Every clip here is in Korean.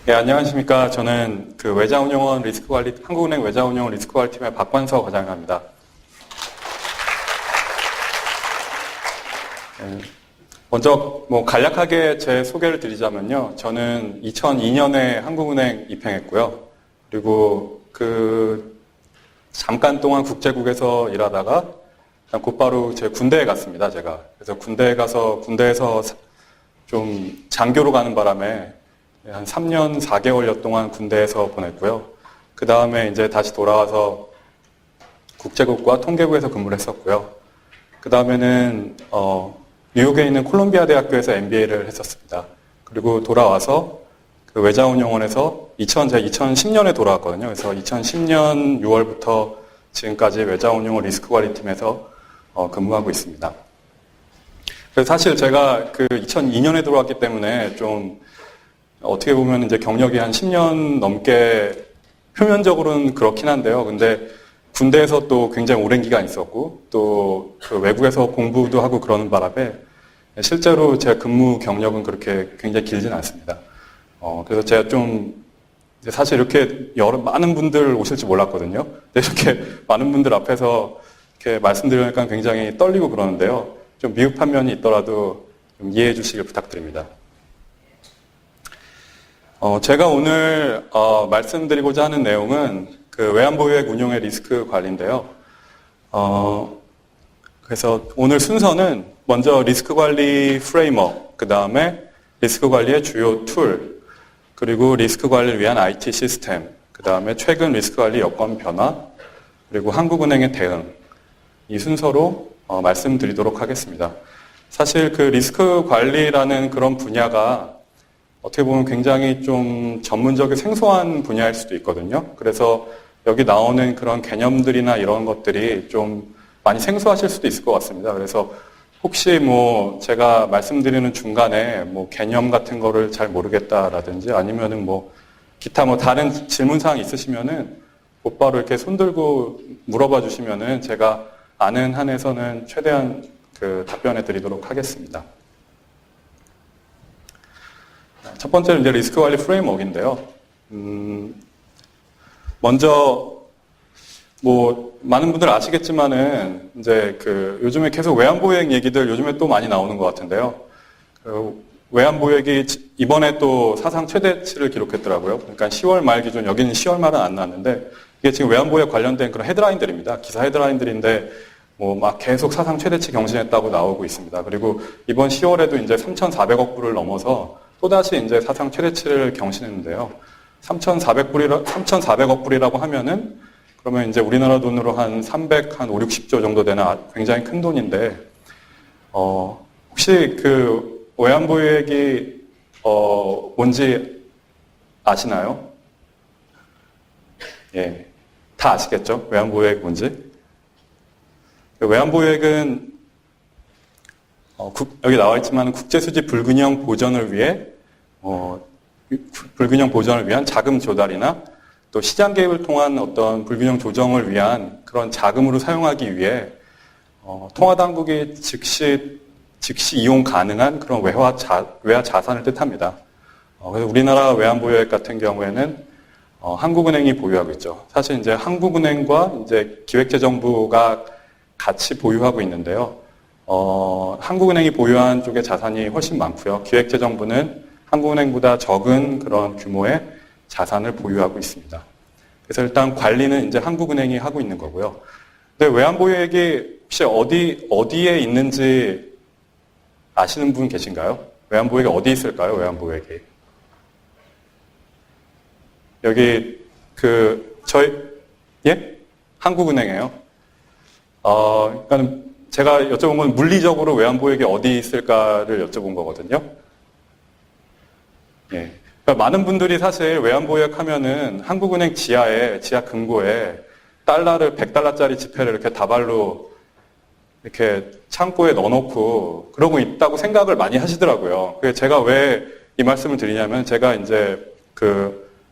예, 안녕하십니까. 저는 그 외자운용원 리스크관리, 한국은행 외자운용원 리스크관리팀의 박관서 과장입니다. 먼저 간략하게 제 소개를 드리자면요. 저는 2002년에 한국은행 입행했고요. 그리고 잠깐 동안 국제국에서 일하다가 곧바로 제 군대에 갔습니다. 제가. 그래서 군대에서 좀 장교로 가는 바람에 한 3년 4개월여 동안 군대에서 보냈고요. 그 다음에 이제 다시 돌아와서 국제국과 통계국에서 근무를 했었고요. 그 다음에는 뉴욕에 있는 콜롬비아 대학교에서 MBA를 했었습니다. 그리고 돌아와서 그 외자운용원에서 제가 2010년에 돌아왔거든요. 그래서 2010년 6월부터 지금까지 외자운용원 리스크관리팀에서 근무하고 있습니다. 그래서 사실 제가 2002년에 들어왔기 때문에 좀 어떻게 보면 이제 경력이 한 10년 넘게 표면적으로는 그렇긴 한데요. 근데 군대에서 또 굉장히 오랜 기간 있었고 또 그 외국에서 공부도 하고 그러는 바람에 실제로 제 근무 경력은 그렇게 굉장히 길진 않습니다. 그래서 제가 좀 사실 이렇게 많은 분들 오실지 몰랐거든요. 근데 이렇게 많은 분들 앞에서 이렇게 말씀드리니까 굉장히 떨리고 그러는데요. 좀 미흡한 면이 있더라도 좀 이해해 주시길 부탁드립니다. 제가 오늘 말씀드리고자 하는 내용은 그 외환보유액 운용의 리스크 관리인데요. 그래서 오늘 순서는 먼저 리스크 관리 프레임워크, 그 다음에 리스크 관리의 주요 툴, 그리고 리스크 관리를 위한 IT 시스템, 그 다음에 최근 리스크 관리 여건 변화, 그리고 한국은행의 대응, 이 순서로 말씀드리도록 하겠습니다. 사실 그 리스크 관리라는 그런 분야가 어떻게 보면 굉장히 좀 전문적이고 생소한 분야일 수도 있거든요. 그래서 여기 나오는 그런 개념들이나 이런 것들이 좀 많이 생소하실 수도 있을 것 같습니다. 그래서 혹시 제가 말씀드리는 중간에 개념 같은 거를 잘 모르겠다라든지 아니면은 기타 다른 질문사항 있으시면은 곧바로 이렇게 손 들고 물어봐 주시면은 제가 아는 한에서는 최대한 답변해 드리도록 하겠습니다. 첫 번째는 이제 리스크 관리 프레임워크인데요. 먼저 많은 분들 아시겠지만은 이제 요즘에 계속 외환보유액 얘기들 요즘에 또 많이 나오는 것 같은데요. 외환보유액이 이번에 또 사상 최대치를 기록했더라고요. 그러니까 10월 말 기준, 여기는 10월 말은 안 나왔는데 이게 지금 외환보유액 관련된 그런 헤드라인들입니다. 기사 헤드라인들인데 막 계속 사상 최대치 경신했다고 나오고 있습니다. 그리고 이번 10월에도 이제 3,400억 불을 넘어서 또다시 이제 사상 최대치를 경신했는데요. 3,400억 불이라고 하면은 그러면 이제 우리나라 돈으로 한 5, 60조 정도 되는 굉장히 큰 돈인데, 혹시 외환보유액이, 뭔지 아시나요? 예. 다 아시겠죠? 외환보유액 뭔지? 외환보유액은 여기 나와 있지만 국제수지 불균형 보전을 위해 불균형 보전을 위한 자금 조달이나 또 시장 개입을 통한 어떤 불균형 조정을 위한 그런 자금으로 사용하기 위해 통화당국이 즉시 이용 가능한 그런 외화 자산을 뜻합니다. 그래서 우리나라 외환보유액 같은 경우에는 한국은행이 보유하고 있죠. 사실 이제 한국은행과 이제 기획재정부가 같이 보유하고 있는데요. 한국은행이 보유한 쪽의 자산이 훨씬 많고요. 기획재정부는 한국은행보다 적은 그런 규모의 자산을 보유하고 있습니다. 그래서 일단 관리는 이제 한국은행이 하고 있는 거고요. 근데 외환보유액이 혹시 어디에 있는지 아시는 분 계신가요? 외환보유액이 어디 있을까요? 외환보유액이. 여기 예? 한국은행이에요. 그러니까 제가 여쭤본 건 물리적으로 외환보유액이 어디 있을까를 여쭤본 거거든요. 예. 그러니까 많은 분들이 사실 외환보유액 하면은 한국은행 지하 금고에 달러를 100달러짜리 지폐를 이렇게 다발로 이렇게 창고에 넣어놓고 그러고 있다고 생각을 많이 하시더라고요. 그래서 제가 왜 이 말씀을 드리냐면 제가 이제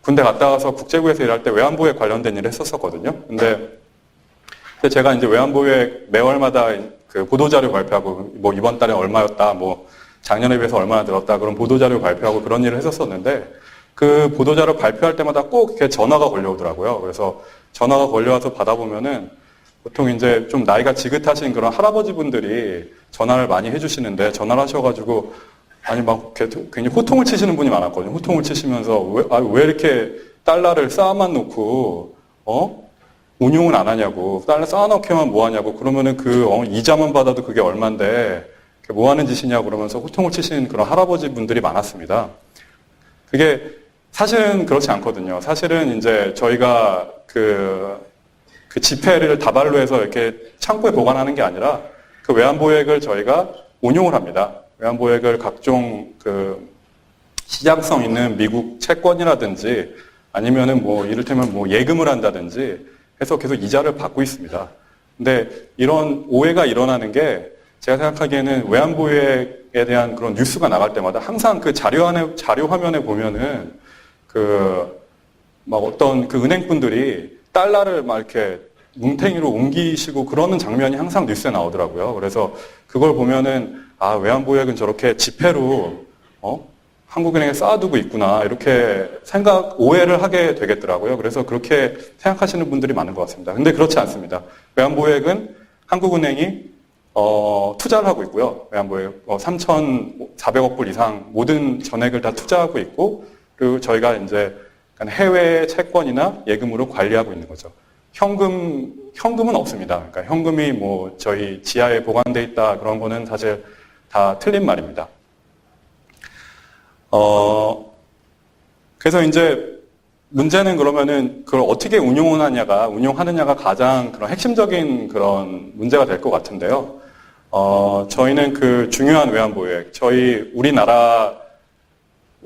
군대 갔다 와서 국제부에서 일할 때 외환보유액 관련된 일을 했었거든요. 근데 제가 이제 외환보유액 매월마다 보도자료 발표하고 이번 달에 얼마였다, 작년에 비해서 얼마나 늘었다 그런 보도자료 발표하고 그런 일을 했었었는데 그 보도자료 발표할 때마다 꼭 이렇게 전화가 걸려오더라고요. 그래서 전화가 걸려와서 받아보면은 보통 이제 좀 나이가 지긋하신 그런 할아버지 분들이 전화를 많이 해주시는데 전화를 하셔가지고 아니 막 굉장히 호통을 치시는 분이 많았거든요. 호통을 치시면서 왜 이렇게 달러를 쌓아만 놓고 운용은 안 하냐고, 달러 쌓아놓기만 뭐 하냐고, 그러면은 이자만 받아도 그게 얼만데 뭐 하는 짓이냐고 그러면서 호통을 치시는 그런 할아버지 분들이 많았습니다. 그게 사실은 그렇지 않거든요. 사실은 이제 저희가 그 지폐를 다발로 해서 이렇게 창고에 보관하는 게 아니라 그 외환보액을 저희가 운용을 합니다. 외환보액을 각종 시장성 있는 미국 채권이라든지 아니면은 이를테면 예금을 한다든지 해서 계속 이자를 받고 있습니다. 근데 이런 오해가 일어나는 게 제가 생각하기에는 외환보액에 대한 그런 뉴스가 나갈 때마다 항상 그 자료 화면에 보면은 어떤 은행분들이 달러를 막 이렇게 뭉탱이로 옮기시고 그러는 장면이 항상 뉴스에 나오더라고요. 그래서 그걸 보면은 외환보액은 저렇게 지폐로 한국은행에 쌓아두고 있구나 이렇게 오해를 하게 되겠더라고요. 그래서 그렇게 생각하시는 분들이 많은 것 같습니다. 근데 그렇지 않습니다. 외환보액은 한국은행이 투자를 하고 있고요. 외환보액 3,400억 불 이상 모든 전액을 다 투자하고 있고 그리고 저희가 이제 해외 채권이나 예금으로 관리하고 있는 거죠. 현금은 없습니다. 그러니까 현금이 저희 지하에 보관돼 있다 그런 거는 사실 다 틀린 말입니다. 그래서 이제 문제는 그러면은 그걸 어떻게 운용하느냐가 가장 그런 핵심적인 그런 문제가 될 것 같은데요. 저희는 중요한 외환보액,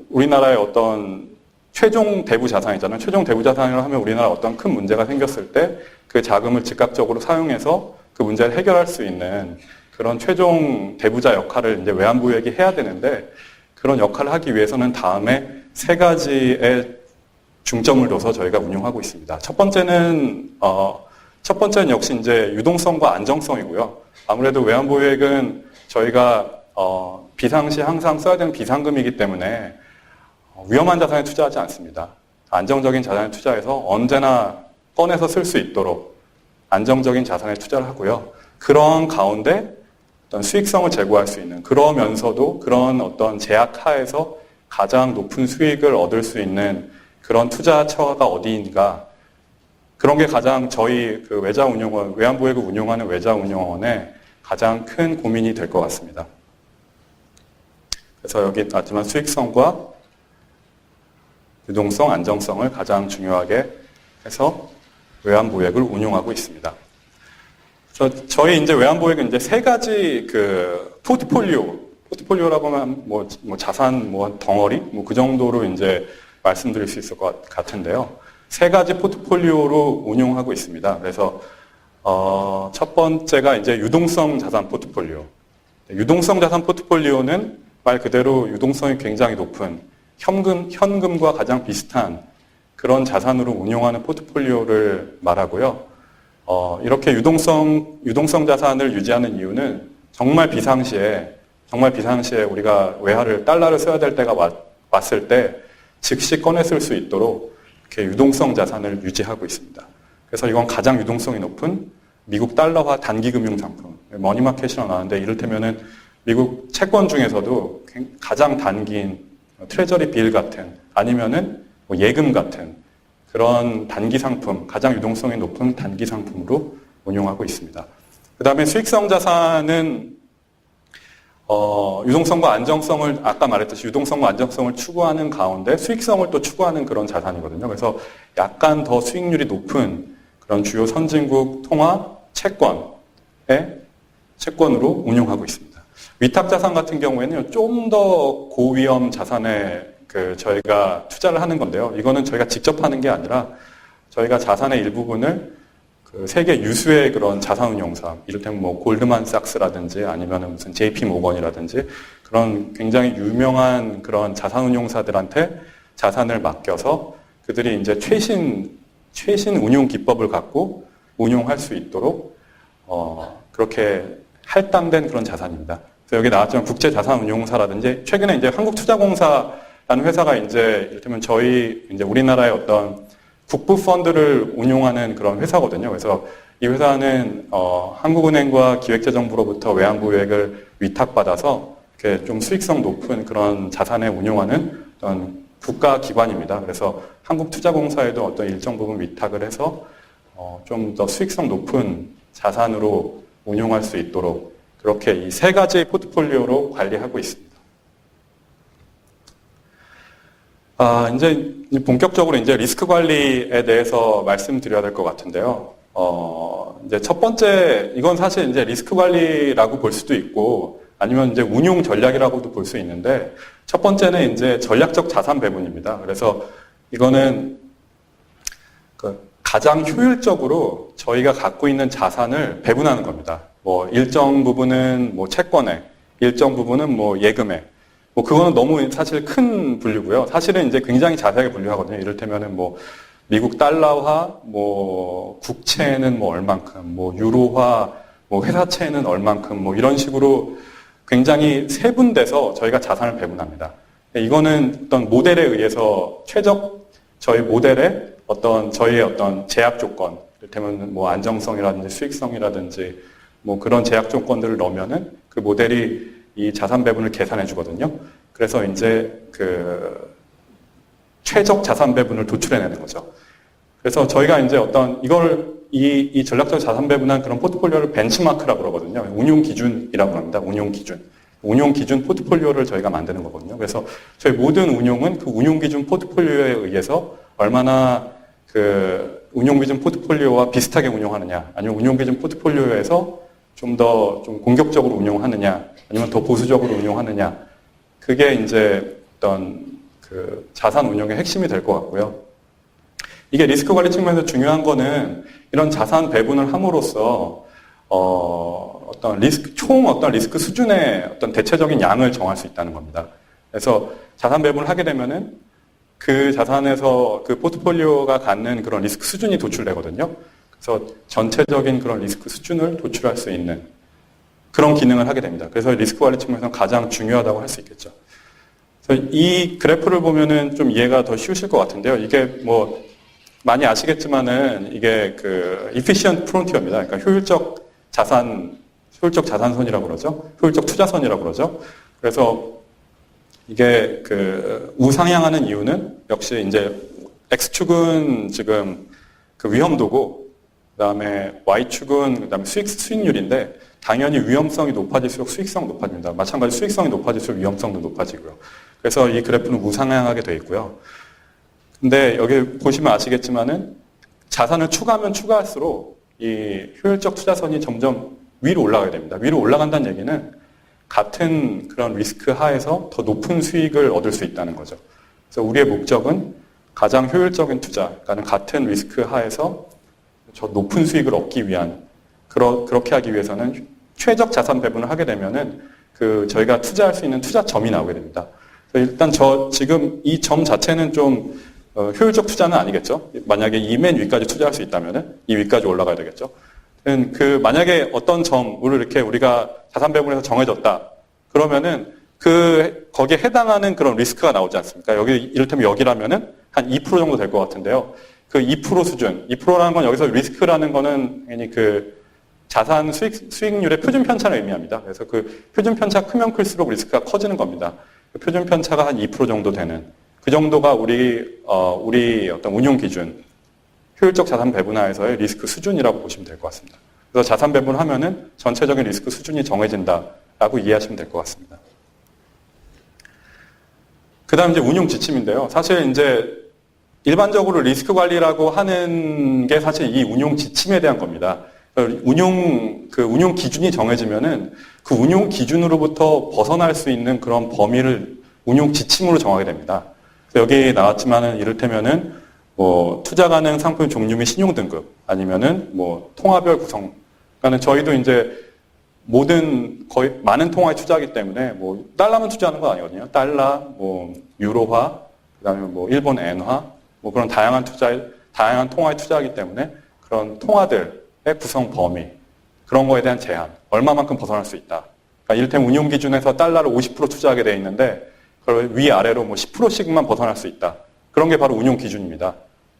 우리나라의 어떤 최종 대부 자산이잖아요. 최종 대부 자산이라고 하면 우리나라에 어떤 큰 문제가 생겼을 때 그 자금을 즉각적으로 사용해서 그 문제를 해결할 수 있는 그런 최종 대부자 역할을 이제 외환보액이 해야 되는데 그런 역할을 하기 위해서는 다음에 3가지의 중점을 둬서 저희가 운용하고 있습니다. 첫 번째는 역시 이제 유동성과 안정성이고요. 아무래도 외환보액은 저희가 비상시 항상 써야 되는 비상금이기 때문에 위험한 자산에 투자하지 않습니다. 안정적인 자산에 투자해서 언제나 꺼내서 쓸 수 있도록 안정적인 자산에 투자를 하고요. 그런 가운데 어떤 수익성을 제고할 수 있는, 그러면서도 그런 어떤 제약 하에서 가장 높은 수익을 얻을 수 있는 그런 투자처가 어디인가, 그런 게 가장 저희 외환보액을 운용하는 외자운용원의 가장 큰 고민이 될 것 같습니다. 그래서 여기 나왔지만 수익성과 유동성, 안정성을 가장 중요하게 해서 외환보액을 운용하고 있습니다. 저희 이제 외환보액은 이제 3가지 포트폴리오라고 하면 자산 덩어리 그 정도로 이제 말씀드릴 수 있을 것 같은데요. 3가지 포트폴리오로 운용하고 있습니다. 그래서 첫 번째가 이제 유동성 자산 포트폴리오. 유동성 자산 포트폴리오는 말 그대로 유동성이 굉장히 높은 현금과 가장 비슷한 그런 자산으로 운용하는 포트폴리오를 말하고요. 이렇게 유동성 자산을 유지하는 이유는 정말 비상시에 우리가 달러를 써야 될 때가 왔을 때 즉시 꺼내 쓸 수 있도록 이렇게 유동성 자산을 유지하고 있습니다. 그래서 이건 가장 유동성이 높은 미국 달러화 단기 금융 상품, 머니마켓이라고 나왔는데 이를테면은 미국 채권 중에서도 가장 단기인 트레저리 빌 같은 아니면은 예금 같은 그런 단기 상품, 가장 유동성이 높은 단기 상품으로 운용하고 있습니다. 그 다음에 수익성 자산은 유동성과 안정성을 아까 말했듯이 유동성과 안정성을 추구하는 가운데 수익성을 또 추구하는 그런 자산이거든요. 그래서 약간 더 수익률이 높은 그런 주요 선진국 통화 채권으로 운용하고 있습니다. 위탁 자산 같은 경우에는 좀 더 고위험 자산에 저희가 투자를 하는 건데요. 이거는 저희가 직접 하는 게 아니라 저희가 자산의 일부분을 세계 유수의 그런 자산운용사, 이를테면 골드만삭스라든지 아니면 무슨 JP 모건이라든지 그런 굉장히 유명한 그런 자산운용사들한테 자산을 맡겨서 그들이 이제 최신 운용 기법을 갖고 운용할 수 있도록 그렇게 할당된 그런 자산입니다. 그래서 여기 나왔지만 국제자산운용사라든지 최근에 이제 한국투자공사 회사가 이제 이를테면 저희 이제 우리나라의 어떤 국부 펀드를 운용하는 그런 회사거든요. 그래서 이 회사는 한국은행과 기획재정부로부터 외환보유액을 위탁받아서 이렇게 좀 수익성 높은 그런 자산을 운용하는 어떤 국가기관입니다. 그래서 한국투자공사에도 어떤 일정 부분 위탁을 해서 좀 더 수익성 높은 자산으로 운용할 수 있도록 그렇게 이 세 가지 포트폴리오로 관리하고 있습니다. 이제 본격적으로 이제 리스크 관리에 대해서 말씀드려야 될 것 같은데요. 이제 첫 번째, 이건 사실 이제 리스크 관리라고 볼 수도 있고, 아니면 이제 운용 전략이라고도 볼 수 있는데, 첫 번째는 이제 전략적 자산 배분입니다. 그래서 이거는 가장 효율적으로 저희가 갖고 있는 자산을 배분하는 겁니다. 뭐 일정 부분은 뭐 채권액, 일정 부분은 뭐 예금액. 뭐 그거는 너무 사실 큰 분류고요. 사실은 이제 굉장히 자세하게 분류하거든요. 이를테면은 뭐 미국 달러화, 뭐 국채는 뭐 얼만큼, 뭐 유로화, 뭐 회사채는 얼만큼, 뭐 이런 식으로 굉장히 세분돼서 저희가 자산을 배분합니다. 이거는 어떤 모델에 의해서 저희 모델의 저희의 어떤 제약 조건, 이를테면 뭐 안정성이라든지 수익성이라든지 뭐 그런 제약 조건들을 넣으면은 그 모델이 이 자산 배분을 계산해 주거든요. 그래서 이제 그 최적 자산 배분을 도출해내는 거죠. 그래서 저희가 이제 이 전략적 자산 배분한 그런 포트폴리오를 벤치마크라고 그러거든요. 운용 기준이라고 합니다. 운용 기준. 운용 기준 포트폴리오를 저희가 만드는 거거든요. 그래서 저희 모든 운용은 그 운용 기준 포트폴리오에 의해서 얼마나 그 운용 기준 포트폴리오와 비슷하게 운용하느냐, 아니면 운용 기준 포트폴리오에서 좀 공격적으로 운용하느냐, 아니면 더 보수적으로 운용하느냐, 그게 이제 어떤 그 자산 운용의 핵심이 될 것 같고요. 이게 리스크 관리 측면에서 중요한 거는 이런 자산 배분을 함으로써 어떤 리스크 수준의 어떤 대체적인 양을 정할 수 있다는 겁니다. 그래서 자산 배분을 하게 되면은 그 자산에서 그 포트폴리오가 갖는 그런 리스크 수준이 도출되거든요. 그래서 전체적인 그런 리스크 수준을 도출할 수 있는 그런 기능을 하게 됩니다. 그래서 리스크 관리 측면에서 가장 중요하다고 할 수 있겠죠. 그래서 이 그래프를 보면은 좀 이해가 더 쉬우실 것 같은데요. 이게 뭐 많이 아시겠지만은 이게 그 efficient frontier입니다. 그러니까 효율적 자산선이라고 그러죠. 효율적 투자선이라고 그러죠. 그래서 이게 그 우상향하는 이유는 역시 이제 X축은 지금 그 위험도고, 그 다음에 Y축은 그 다음에 수익률인데, 당연히 위험성이 높아질수록 수익성 높아집니다. 마찬가지로 수익성이 높아질수록 위험성도 높아지고요. 그래서 이 그래프는 우상향하게 되어 있고요. 근데 여기 보시면 아시겠지만은 자산을 추가하면 추가할수록 이 효율적 투자선이 점점 위로 올라가게 됩니다. 위로 올라간다는 얘기는 같은 그런 리스크 하에서 더 높은 수익을 얻을 수 있다는 거죠. 그래서 우리의 목적은 가장 효율적인 투자, 그러니까 같은 리스크 하에서 더 높은 수익을 얻기 위한, 그렇게 하기 위해서는 최적 자산 배분을 하게 되면은 저희가 투자할 수 있는 투자점이 나오게 됩니다. 일단 지금 이 점 자체는 좀 효율적 투자는 아니겠죠. 만약에 이 맨 위까지 투자할 수 있다면은 이 위까지 올라가야 되겠죠. 만약에 어떤 점을 이렇게 우리가 자산 배분해서 정해졌다. 그러면은 거기에 해당하는 그런 리스크가 나오지 않습니까? 이를테면 여기라면은 한 2% 정도 될 것 같은데요. 그 2% 수준, 2%라는 건 여기서 리스크라는 거는 괜히 그 자산 수익률의 표준 편차를 의미합니다. 그래서 그 표준 편차 크면 클수록 리스크가 커지는 겁니다. 그 표준 편차가 한 2% 정도 되는 그 정도가 우리 어떤 운용 기준, 효율적 자산 배분하에서의 리스크 수준이라고 보시면 될 것 같습니다. 그래서 자산 배분하면은 전체적인 리스크 수준이 정해진다라고 이해하시면 될 것 같습니다. 그 다음 이제 운용 지침인데요. 사실 이제 일반적으로 리스크 관리라고 하는 게 사실 이 운용 지침에 대한 겁니다. 운용 기준이 정해지면은 그 운용 기준으로부터 벗어날 수 있는 그런 범위를 운용 지침으로 정하게 됩니다. 여기 나왔지만은 이를테면은 뭐 투자 가능 상품 종류 및 신용 등급, 아니면은 뭐 통화별 구성. 그러니까는 저희도 이제 거의 많은 통화에 투자하기 때문에 뭐 달러만 투자하는 건 아니거든요. 달러, 뭐 유로화, 그다음에 뭐 일본 엔화, 뭐 그런 다양한 통화에 투자하기 때문에 그런 통화들의 구성 범위, 그런 거에 대한 제한, 얼마만큼 벗어날 수 있다. 그러니까 이를테면 운용 기준에서 달러를 50% 투자하게 돼 있는데 그걸 위아래로 뭐 10%씩만 벗어날 수 있다. 그런 게 바로 운용 기준입니다.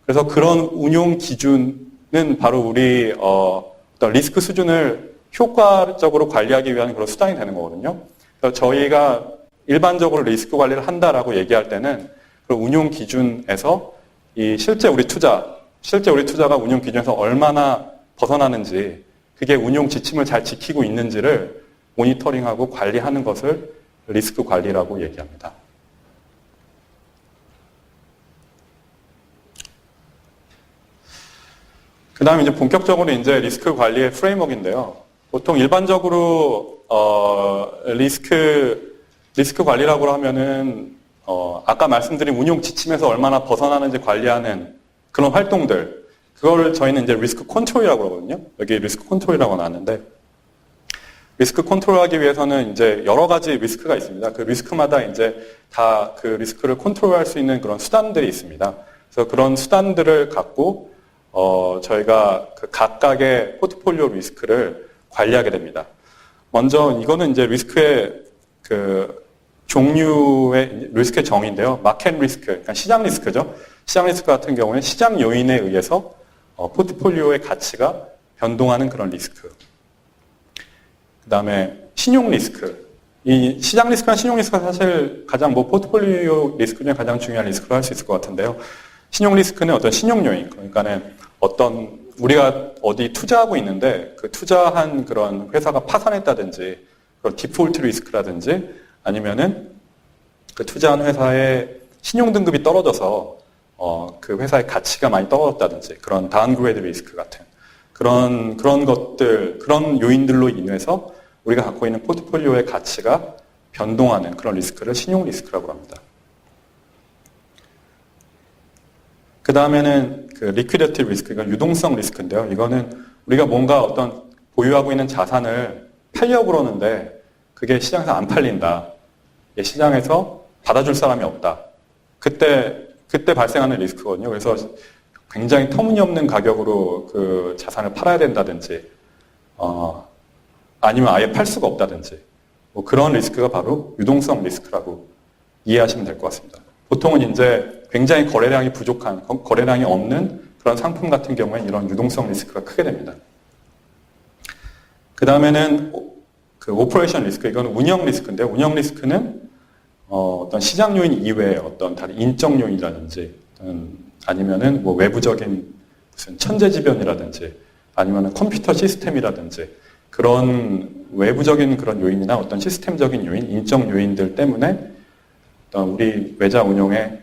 그래서 그런 운용 기준은 바로 우리 어떤 리스크 수준을 효과적으로 관리하기 위한 그런 수단이 되는 거거든요. 그래서 저희가 일반적으로 리스크 관리를 한다라고 얘기할 때는 그 운용 기준에서 이 실제 우리 투자가 운용 기준에서 얼마나 벗어나는지, 그게 운용 지침을 잘 지키고 있는지를 모니터링하고 관리하는 것을 리스크 관리라고 얘기합니다. 그 다음에 이제 본격적으로 이제 리스크 관리의 프레임워크인데요. 보통 일반적으로, 리스크 관리라고 하면은, 아까 말씀드린 운용 지침에서 얼마나 벗어나는지 관리하는 그런 활동들, 그걸 저희는 이제 리스크 컨트롤이라고 그러거든요. 여기 리스크 컨트롤이라고 나왔는데, 리스크 컨트롤하기 위해서는 이제 여러 가지 리스크가 있습니다. 그 리스크마다 이제 다 그 리스크를 컨트롤할 수 있는 그런 수단들이 있습니다. 그래서 그런 수단들을 갖고 저희가 그 각각의 포트폴리오 리스크를 관리하게 됩니다. 먼저 이거는 이제 리스크의 그 종류의 리스크의 정의인데요. 마켓 리스크, 그러니까 시장 리스크죠. 시장 리스크 같은 경우는 시장 요인에 의해서 포트폴리오의 가치가 변동하는 그런 리스크. 그 다음에 신용 리스크. 이 시장 리스크랑 신용 리스크가 사실 가장 포트폴리오 리스크 중에 가장 중요한 리스크로 할 수 있을 것 같은데요. 신용 리스크는 어떤 신용 요인, 그러니까는 어떤 우리가 어디 투자하고 있는데 그 투자한 그런 회사가 파산했다든지 그런 디폴트 리스크라든지 아니면은 그 투자한 회사의 신용 등급이 떨어져서 그 회사의 가치가 많이 떨어졌다든지 그런 다운그레이드 리스크 같은 그런 것들, 그런 요인들로 인해서 우리가 갖고 있는 포트폴리오의 가치가 변동하는 그런 리스크를 신용 리스크라고 합니다. 그 다음에는 그 리퀴디티 리스크, 이건 유동성 리스크인데요. 이거는 우리가 뭔가 어떤 보유하고 있는 자산을 팔려고 그러는데 그게 시장에서 안 팔린다. 시장에서 받아줄 사람이 없다. 그때 발생하는 리스크거든요. 그래서 굉장히 터무니없는 가격으로 그 자산을 팔아야 된다든지, 아니면 아예 팔 수가 없다든지, 뭐 그런 리스크가 바로 유동성 리스크라고 이해하시면 될 것 같습니다. 보통은 이제 굉장히 거래량이 부족한, 거래량이 없는 그런 상품 같은 경우에 이런 유동성 리스크가 크게 됩니다. 그 다음에는 그 오퍼레이션 리스크, 이거는 운영 리스크인데요. 운영 리스크는 어떤 시장 요인 이외에 어떤 다른 인적 요인이라든지 아니면은 뭐 외부적인 무슨 천재지변이라든지 아니면은 컴퓨터 시스템이라든지 그런 외부적인 그런 요인이나 어떤 시스템적인 요인, 인적 요인들 때문에 어떤 우리 외자 운용에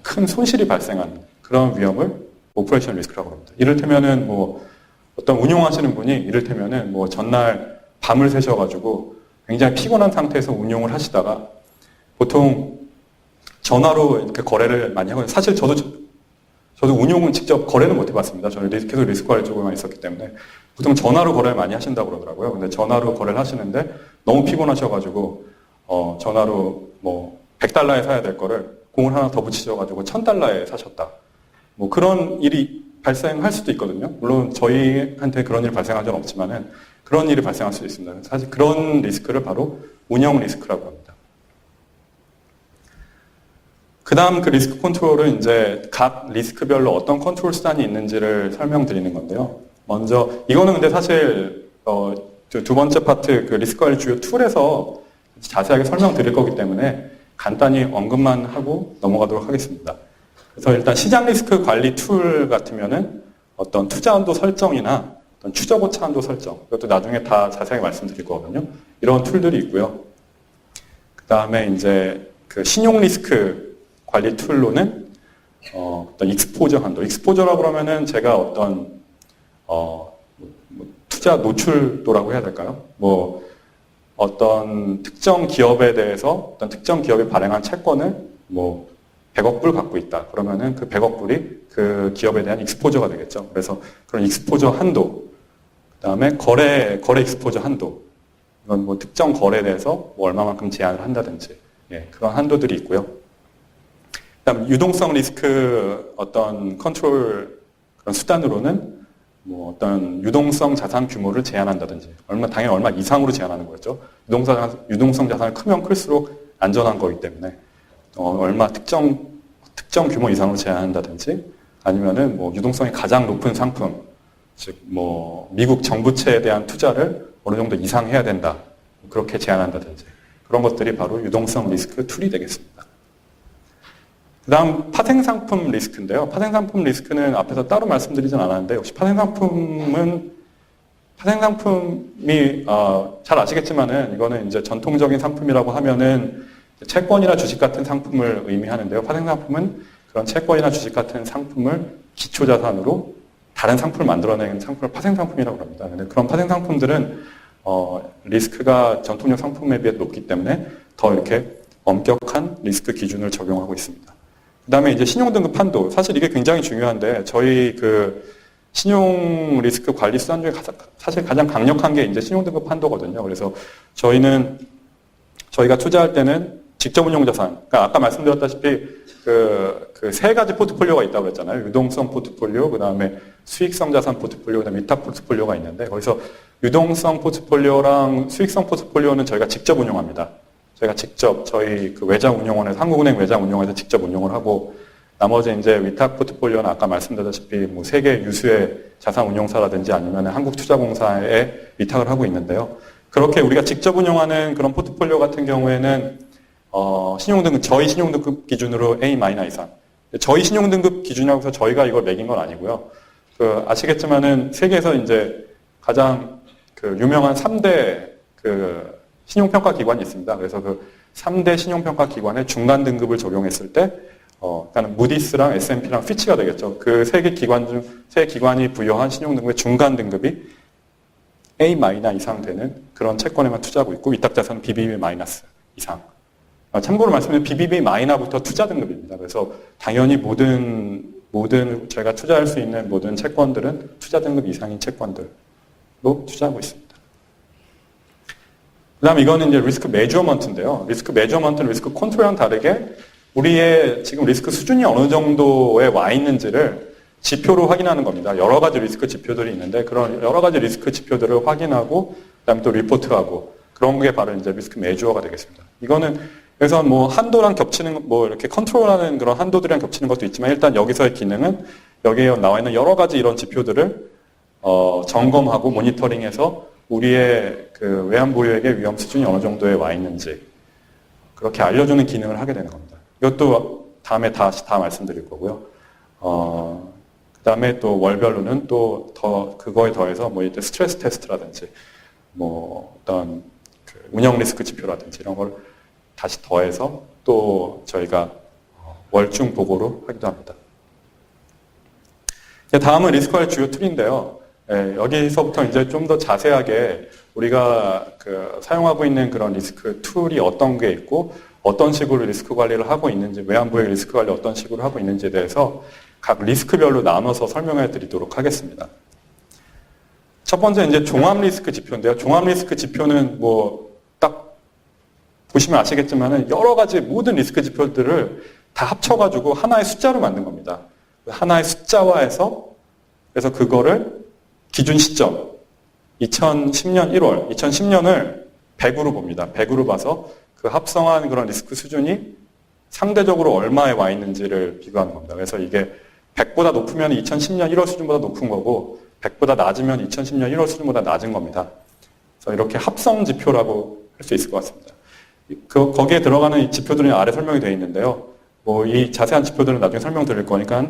큰 손실이 발생하는 그런 위험을 오퍼레이션 리스크라고 합니다. 이를테면은 뭐 어떤 운용하시는 분이 이를테면은 뭐 전날 밤을 새셔가지고 굉장히 피곤한 상태에서 운용을 하시다가 보통 전화로 이렇게 거래를 많이 하거든요. 사실 저도 운용은 직접 거래는 못 해봤습니다. 저는 계속 리스크 관리 쪽에만 있었기 때문에 보통 전화로 거래를 많이 하신다고 그러더라고요. 근데 전화로 거래를 하시는데 너무 피곤하셔가지고 전화로 뭐 100달러에 사야 될 거를 공을 하나 더 붙이셔가지고 1000달러에 사셨다. 뭐 그런 일이 발생할 수도 있거든요. 물론 저희한테 그런 일이 발생한 적은 없지만은 그런 일이 발생할 수도 있습니다. 사실 그런 리스크를 바로 운영 리스크라고 합니다. 그 다음 그 리스크 컨트롤은 이제 각 리스크별로 어떤 컨트롤 수단이 있는지를 설명드리는 건데요. 먼저, 이거는 근데 사실, 두 번째 파트 그 리스크 관리 주요 툴에서 자세하게 설명드릴 거기 때문에 간단히 언급만 하고 넘어가도록 하겠습니다. 그래서 일단 시장 리스크 관리 툴 같으면은 어떤 투자 한도 설정이나 어떤 추적 오차 한도 설정, 이것도 나중에 다 자세하게 말씀드릴 거거든요. 이런 툴들이 있고요. 그 다음에 이제 그 신용 리스크 관리 툴로는 어떤 익스포저 한도. 익스포저라고 그러면은 제가 어떤 투자 노출도라고 해야 될까요? 뭐 어떤 특정 기업에 대해서 어떤 특정 기업이 발행한 채권을 뭐 100억 불 갖고 있다. 그러면은 그 100억 불이 그 기업에 대한 익스포저가 되겠죠. 그래서 그런 익스포저 한도. 그다음에 거래 익스포저 한도. 이건 뭐 특정 거래에 대해서 뭐 얼마만큼 제한을 한다든지. 예, 그런 한도들이 있고요. 그다음 유동성 리스크 어떤 컨트롤 그런 수단으로는 뭐 어떤 유동성 자산 규모를 제한한다든지 당연히 얼마 이상으로 제한하는 거였죠. 유동성 자산을 크면 클수록 안전한 거기 때문에 얼마 특정 규모 이상으로 제한한다든지 아니면은 뭐 유동성이 가장 높은 상품, 즉 뭐 미국 정부채에 대한 투자를 어느 정도 이상 해야 된다. 그렇게 제한한다든지 그런 것들이 바로 유동성 리스크 툴이 되겠습니다. 그 다음 파생상품 리스크인데요. 파생상품 리스크는 앞에서 따로 말씀드리진 않았는데 역시 파생상품이 잘 아시겠지만은 이거는 이제 전통적인 상품이라고 하면은 채권이나 주식 같은 상품을 의미하는데요. 파생상품은 그런 채권이나 주식 같은 상품을 기초자산으로 다른 상품을 만들어내는 상품을 파생상품이라고 합니다. 근데 그런 파생상품들은 리스크가 전통적 상품에 비해 높기 때문에 더 이렇게 엄격한 리스크 기준을 적용하고 있습니다. 그 다음에 이제 신용등급 한도. 사실 이게 굉장히 중요한데 저희 그 신용 리스크 관리 수단 중에 사실 가장 강력한 게 이제 신용등급 한도거든요. 그래서 저희가 투자할 때는 직접 운용 자산, 그러니까 아까 말씀드렸다시피 그 세 가지 포트폴리오가 있다고 그랬잖아요. 유동성 포트폴리오, 그 다음에 수익성 자산 포트폴리오, 그 다음에 위탁 포트폴리오가 있는데 거기서 유동성 포트폴리오랑 수익성 포트폴리오는 저희가 직접 운용합니다. 저희가 직접 저희 그 외장 운용원에서 한국은행 외장 운용원에서 직접 운용을 하고 나머지 이제 위탁 포트폴리오는 아까 말씀드렸다시피 뭐 세계 유수의 자산 운용사라든지 아니면 한국투자공사에 위탁을 하고 있는데요. 그렇게 우리가 직접 운용하는 그런 포트폴리오 같은 경우에는 신용등급, 저희 신용등급 기준으로 A- 이상. 저희 신용등급 기준이라고 해서 저희가 이걸 매긴 건 아니고요. 아시겠지만은 세계에서 이제 가장 그 유명한 3대 그 신용평가 기관이 있습니다. 그래서 그 3대 신용평가 기관의 중간 등급을 적용했을 때, 그러니까 무디스랑 S&P랑 피치가 되겠죠. 그 세 기관이 부여한 신용등급의 중간 등급이 A- 이상 되는 그런 채권에만 투자하고 있고, 위탁자산은 BBB- 이상. 참고로 말씀드리면 BBB- 투자 등급입니다. 그래서 당연히 모든 저희가 투자할 수 있는 모든 채권들은 투자 등급 이상인 채권들로 투자하고 있습니다. 그 다음에 이거는 이제 리스크 매저먼트인데요. 리스크 매저먼트는 리스크 컨트롤이랑 다르게 우리의 지금 리스크 수준이 어느 정도에 와 있는지를 지표로 확인하는 겁니다. 여러 가지 리스크 지표들이 있는데 그런 여러 가지 리스크 지표들을 확인하고 그다음에 또 리포트하고 그런 게 바로 이제 리스크 매저어가 되겠습니다. 이거는 그래서 뭐 한도랑 겹치는 뭐 이렇게 컨트롤하는 그런 한도들이랑 겹치는 것도 있지만 일단 여기서의 기능은 여기에 나와 있는 여러 가지 이런 지표들을 점검하고 모니터링해서 우리의 그 외환 보유액의 위험 수준이 어느 정도에 와 있는지 그렇게 알려주는 기능을 하게 되는 겁니다. 이것도 다음에 다시 다 말씀드릴 거고요. 그 다음에 또 월별로는 또 그거에 더해서 뭐 이제 스트레스 테스트라든지 뭐 어떤 그 운영 리스크 지표라든지 이런 걸 다시 더해서 또 저희가 월중 보고로 하기도 합니다. 다음은 리스크 관리 주요 툴인데요. 여기서부터 이제 좀 더 자세하게 우리가 사용하고 있는 그런 리스크 툴이 어떤 게 있고 어떤 식으로 리스크 관리를 하고 있는지, 외환보유 리스크 관리 어떤 식으로 하고 있는지에 대해서 각 리스크별로 나눠서 설명해 드리도록 하겠습니다. 첫 번째 이제 종합 리스크 지표인데요. 종합 리스크 지표는 뭐 딱 보시면 아시겠지만은 여러 가지 모든 리스크 지표들을 다 합쳐가지고 하나의 숫자로 만든 겁니다. 하나의 숫자화해서 그래서 그거를 기준 시점 2010년 1월, 2010년을 100으로 봅니다. 100으로 봐서 그 합성한 그런 리스크 수준이 상대적으로 얼마에 와 있는지를 비교하는 겁니다. 그래서 이게 100보다 높으면 2010년 1월 수준보다 높은 거고 100보다 낮으면 2010년 1월 수준보다 낮은 겁니다. 그래서 이렇게 합성 지표라고 할 수 있을 것 같습니다. 거기에 들어가는 이 지표들은 아래 설명이 되어 있는데요. 뭐 이 자세한 지표들은 나중에 설명드릴 거니까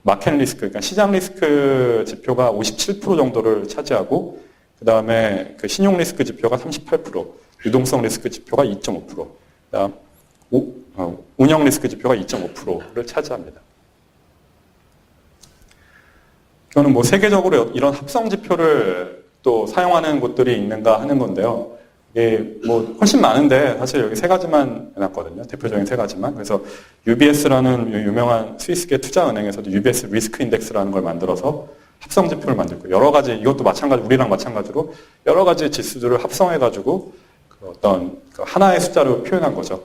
마켓 리스크, 그러니까 시장 리스크 지표가 57% 정도를 차지하고 그 다음에 그 신용 리스크 지표가 38%, 유동성 리스크 지표가 2.5%, 그다음 운영 리스크 지표가 2.5%를 차지합니다. 이거는 뭐 세계적으로 이런 합성 지표를 또 사용하는 곳들이 있는가 하는 건데요. 이게 뭐 훨씬 많은데 사실 여기 세 가지만 해놨거든요. 대표적인 세 가지만. 그래서 UBS라는 유명한 스위스계 투자은행에서도 UBS 리스크 인덱스라는 걸 만들어서 합성 지표를 만들고 여러 가지 이것도 우리랑 마찬가지로 여러 가지 지수들을 합성해가지고 그 어떤 하나의 숫자로 표현한 거죠.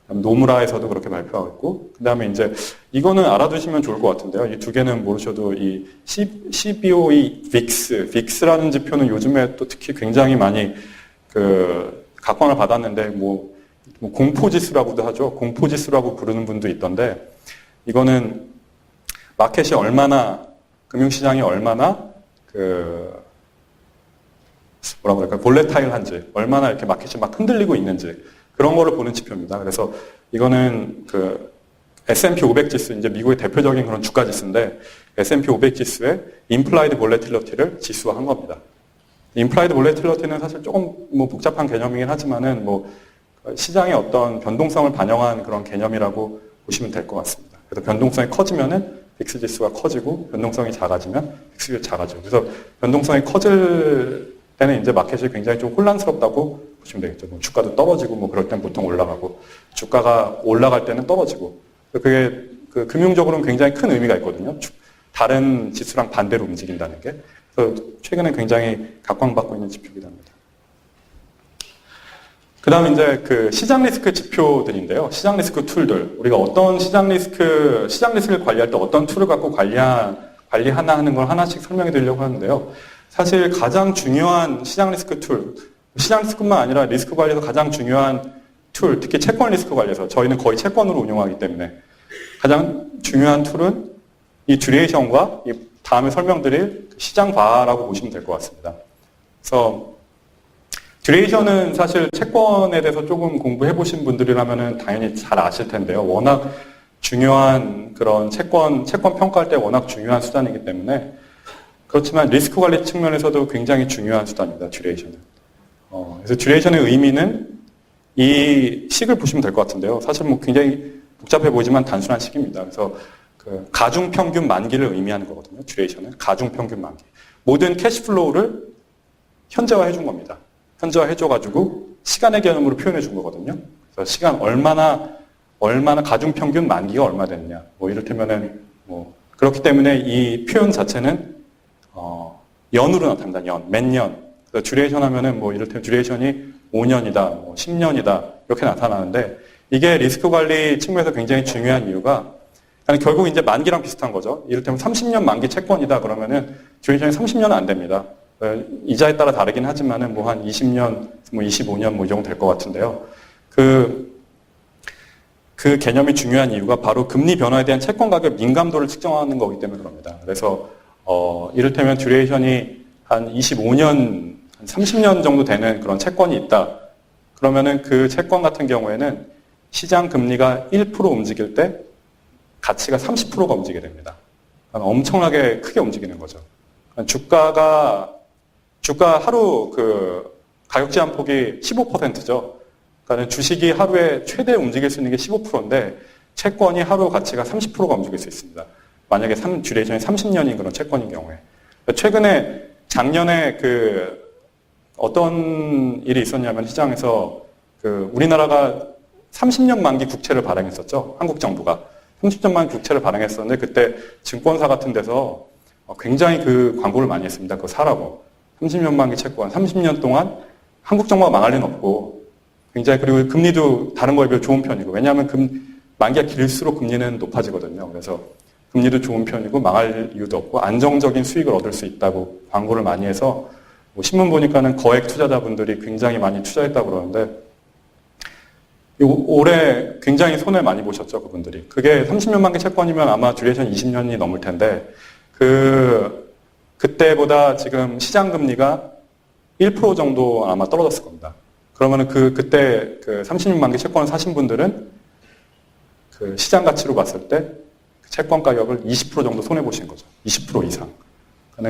노무라에서도 그렇게 발표하고 있고 그 다음에 이제 이거는 알아두시면 좋을 것 같은데요. 이 두 개는 모르셔도 이 CBOE VIX라는 지표는 요즘에 또 특히 굉장히 많이 각광을 받았는데 뭐 뭐 공포지수라고도 하죠. 공포지수라고 부르는 분도 있던데, 이거는 마켓이 얼마나, 금융시장이 얼마나 뭐라고 할까요? 볼레타일한지, 얼마나 이렇게 마켓이 막 흔들리고 있는지, 그런 거를 보는 지표입니다. 그래서 이거는 S&P 500 지수, 이제 미국의 대표적인 그런 주가 지수인데, S&P 500 지수의 implied volatility를 지수화한 겁니다. implied volatility는 사실 조금 뭐 복잡한 개념이긴 하지만은 뭐 시장의 어떤 변동성을 반영한 그런 개념이라고 보시면 될 것 같습니다. 그래서 변동성이 커지면은 빅스 지수가 커지고 변동성이 작아지면 빅스 지수가 작아지고, 그래서 변동성이 커질 때는 이제 마켓이 굉장히 좀 혼란스럽다고 보시면 되겠죠. 뭐 주가도 떨어지고 뭐 그럴 땐 보통 올라가고, 주가가 올라갈 때는 떨어지고, 그게 금융적으로는 굉장히 큰 의미가 있거든요. 다른 지수랑 반대로 움직인다는 게. 그래서 최근에 굉장히 각광받고 있는 지표이기도 합니다. 그 다음에 이제 시장 리스크 지표들인데요. 시장 리스크 툴들. 우리가 어떤 시장 리스크를 관리할 때 어떤 툴을 갖고 관리하나 하는 걸 하나씩 설명해 드리려고 하는데요. 사실 가장 중요한 시장 리스크 툴, 시장 리스크뿐만 아니라 리스크 관리에서 가장 중요한 툴, 특히 채권 리스크 관리에서 저희는 거의 채권으로 운용하기 때문에 가장 중요한 툴은 이 듀레이션과 이 다음에 설명드릴 시장 바라고 보시면 될 것 같습니다. 그래서 듀레이션은 사실 채권에 대해서 조금 공부해 보신 분들이라면 당연히 잘 아실 텐데요. 워낙 중요한 그런 채권 평가할 때 워낙 중요한 수단이기 때문에, 그렇지만 리스크 관리 측면에서도 굉장히 중요한 수단입니다. 듀레이션은. 그래서 듀레이션의 의미는 이 식을 보시면 될 것 같은데요. 사실 뭐 굉장히 복잡해 보이지만 단순한 식입니다. 그래서 가중평균 만기를 의미하는 거거든요. 듀레이션은 가중평균 만기. 모든 캐시플로우를 현재화해 준 겁니다. 현재화해 줘가지고 시간의 개념으로 표현해 준 거거든요. 그래서 시간 얼마나 가중평균 만기가 얼마 됐냐. 뭐 이를테면은 뭐 그렇기 때문에 이 표현 자체는 연으로 나타납니다. 몇 년. 그래서 듀레이션 하면은 뭐 이를테면 듀레이션이 5년이다, 뭐 10년이다 이렇게 나타나는데, 이게 리스크 관리 측면에서 굉장히 중요한 이유가 결국 이제 만기랑 비슷한 거죠. 이를테면 30년 만기 채권이다 그러면은 듀레이션이 30년은 안 됩니다. 이자에 따라 다르긴 하지만은 뭐 한 20년, 뭐 25년 뭐 이 정도 될 것 같은데요. 그 개념이 중요한 이유가 바로 금리 변화에 대한 채권 가격 민감도를 측정하는 거기 때문에 그럽니다. 그래서 이를테면 듀레이션이 한 25년, 한 30년 정도 되는 그런 채권이 있다. 그러면은 그 채권 같은 경우에는 시장 금리가 1% 움직일 때 가치가 30%가 움직이게 됩니다. 엄청나게 크게 움직이는 거죠. 주가 하루 가격 제한 폭이 15%죠. 그러니까 주식이 하루에 최대 움직일 수 있는 게 15%인데 채권이 하루 가치가 30%가 움직일 수 있습니다. 만약에 듀레이션이 30년인 그런 채권인 경우에. 최근에 작년에 어떤 일이 있었냐면 시장에서 우리나라가 30년 만기 국채를 발행했었죠. 한국 정부가 30년 만기 국채를 발행했었는데 그때 증권사 같은 데서 굉장히 광고를 많이 했습니다. 그거 사라고. 30년 만기 채권, 30년 동안 한국 정부가 망할 리는 없고, 굉장히, 그리고 금리도 다른 거에 비해 좋은 편이고, 왜냐하면 만기가 길수록 금리는 높아지거든요. 그래서 금리도 좋은 편이고, 망할 이유도 없고, 안정적인 수익을 얻을 수 있다고 광고를 많이 해서, 뭐 신문 보니까는 거액 투자자분들이 굉장히 많이 투자했다고 그러는데, 올해 굉장히 손해를 많이 보셨죠, 그분들이. 그게 30년 만기 채권이면 아마 듀레이션 20년이 넘을 텐데, 그때보다 지금 시장 금리가 1% 정도 아마 떨어졌을 겁니다. 그러면은 그때 30년 만기 채권을 사신 분들은 시장 가치로 봤을 때 채권 가격을 20% 정도 손해보신 거죠. 20% 이상.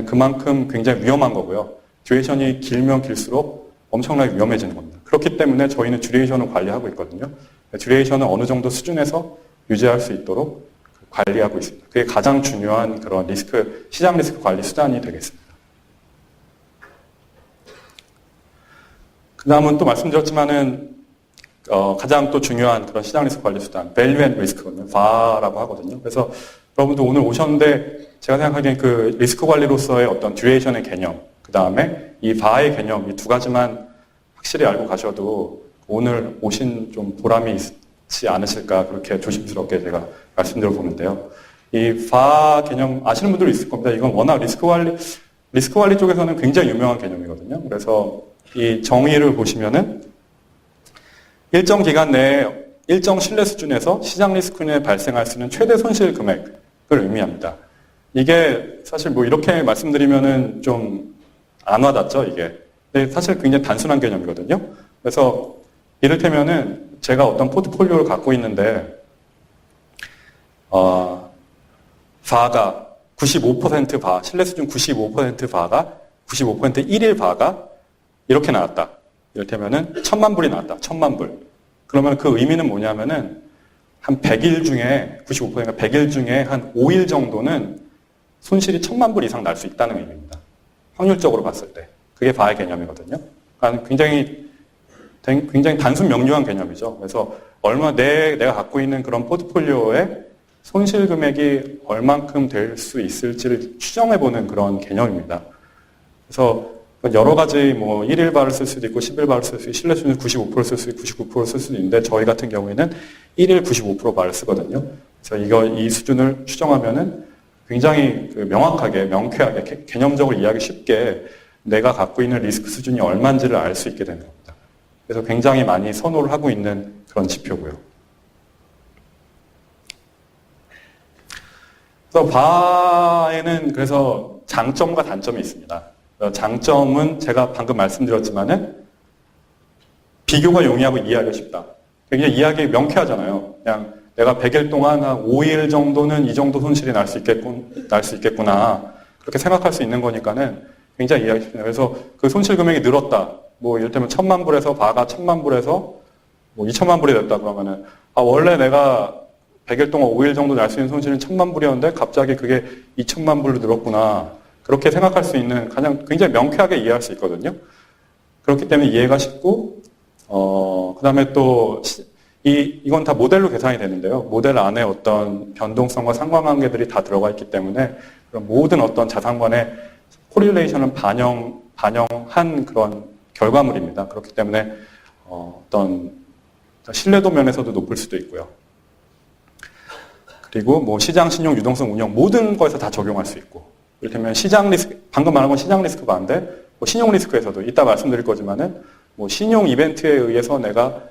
그만큼 굉장히 위험한 거고요. 듀레이션이 길면 길수록 엄청나게 위험해지는 겁니다. 그렇기 때문에 저희는 듀레이션을 관리하고 있거든요. 듀레이션은 어느 정도 수준에서 유지할 수 있도록 관리하고 있습니다. 그게 가장 중요한 그런 시장 리스크 관리 수단이 되겠습니다. 그 다음은 또 말씀드렸지만은, 가장 또 중요한 그런 시장 리스크 관리 수단, value and risk거든요. VAR라고 하거든요. 그래서 여러분들 오늘 오셨는데, 제가 생각하기엔 리스크 관리로서의 어떤 듀레이션의 개념, 그 다음에 이 VAR의 개념, 이 두 가지만 확실히 알고 가셔도 오늘 오신 좀 보람이 있지 않으실까, 그렇게 조심스럽게 제가 말씀드려 보는데요. 이 VAR 개념 아시는 분들도 있을 겁니다. 이건 워낙 리스크 관리 쪽에서는 굉장히 유명한 개념이거든요. 그래서 이 정의를 보시면은 일정 기간 내에 일정 신뢰 수준에서 시장 리스크로 인해 발생할 수 있는 최대 손실 금액을 의미합니다. 이게 사실 뭐 이렇게 말씀드리면은 좀 안 와닿죠, 이게. 근데 사실 굉장히 단순한 개념이거든요. 그래서 이를테면은 제가 어떤 포트폴리오를 갖고 있는데, 바가 95% 바, 신뢰 수준 95% 바가 95% 1일 바가 이렇게 나왔다. 이를테면은 1000만 불이 나왔다. 1000만 불. 그러면 그 의미는 뭐냐면은 한 100일 중에 95%가 100일 중에 한 5일 정도는 손실이 1000만 불 이상 날 수 있다는 의미입니다. 확률적으로 봤을 때. 그게 바의 개념이거든요. 그러니까 굉장히 단순 명료한 개념이죠. 그래서 내가 갖고 있는 그런 포트폴리오의 손실 금액이 얼만큼 될 수 있을지를 추정해보는 그런 개념입니다. 그래서 여러 가지 뭐 1일 바를 쓸 수도 있고 10일 바를 쓸 수도 있고 신뢰 수준 95% 쓸 수도 있고 99% 쓸 수도 있는데 저희 같은 경우에는 1일 95% 바를 쓰거든요. 그래서 이 수준을 추정하면은 굉장히 명확하게, 명쾌하게, 개념적으로 이해하기 쉽게 내가 갖고 있는 리스크 수준이 얼마인지를 알 수 있게 되는 겁니다. 그래서 굉장히 많이 선호를 하고 있는 그런 지표고요. 그래서 바에는 그래서 장점과 단점이 있습니다. 장점은 제가 방금 말씀드렸지만은 비교가 용이하고 이해하기가 쉽다. 굉장히 이해하기 명쾌하잖아요. 그냥 내가 100일 동안 한 5일 정도는 이 정도 손실이 날 수 있겠구나. 그렇게 생각할 수 있는 거니까는 굉장히 이해하기 쉽습니다. 그래서 그 손실 금액이 늘었다. 뭐 이를테면 1000만 불에서 바가 1000만 불에서 뭐 2000만 불이 됐다 그러면은 원래 내가 100일 동안 5일 정도 날 수 있는 손실은 1000만 불이었는데 갑자기 그게 2000만 불로 늘었구나. 그렇게 생각할 수 있는 굉장히 명쾌하게 이해할 수 있거든요. 그렇기 때문에 이해가 쉽고 그 다음에 또 이건 다 모델로 계산이 되는데요. 모델 안에 어떤 변동성과 상관관계들이 다 들어가 있기 때문에 그런 모든 어떤 자산관의 코릴레이션을 반영한 그런 결과물입니다. 그렇기 때문에 어떤 신뢰도 면에서도 높을 수도 있고요. 그리고 뭐 시장, 신용, 유동성, 운영 모든 거에서 다 적용할 수 있고 이를테면 시장 리스크, 방금 말한 건 시장 리스크 반대, 뭐 신용 리스크에서도 이따 말씀드릴 거지만은 뭐 신용 이벤트에 의해서 내가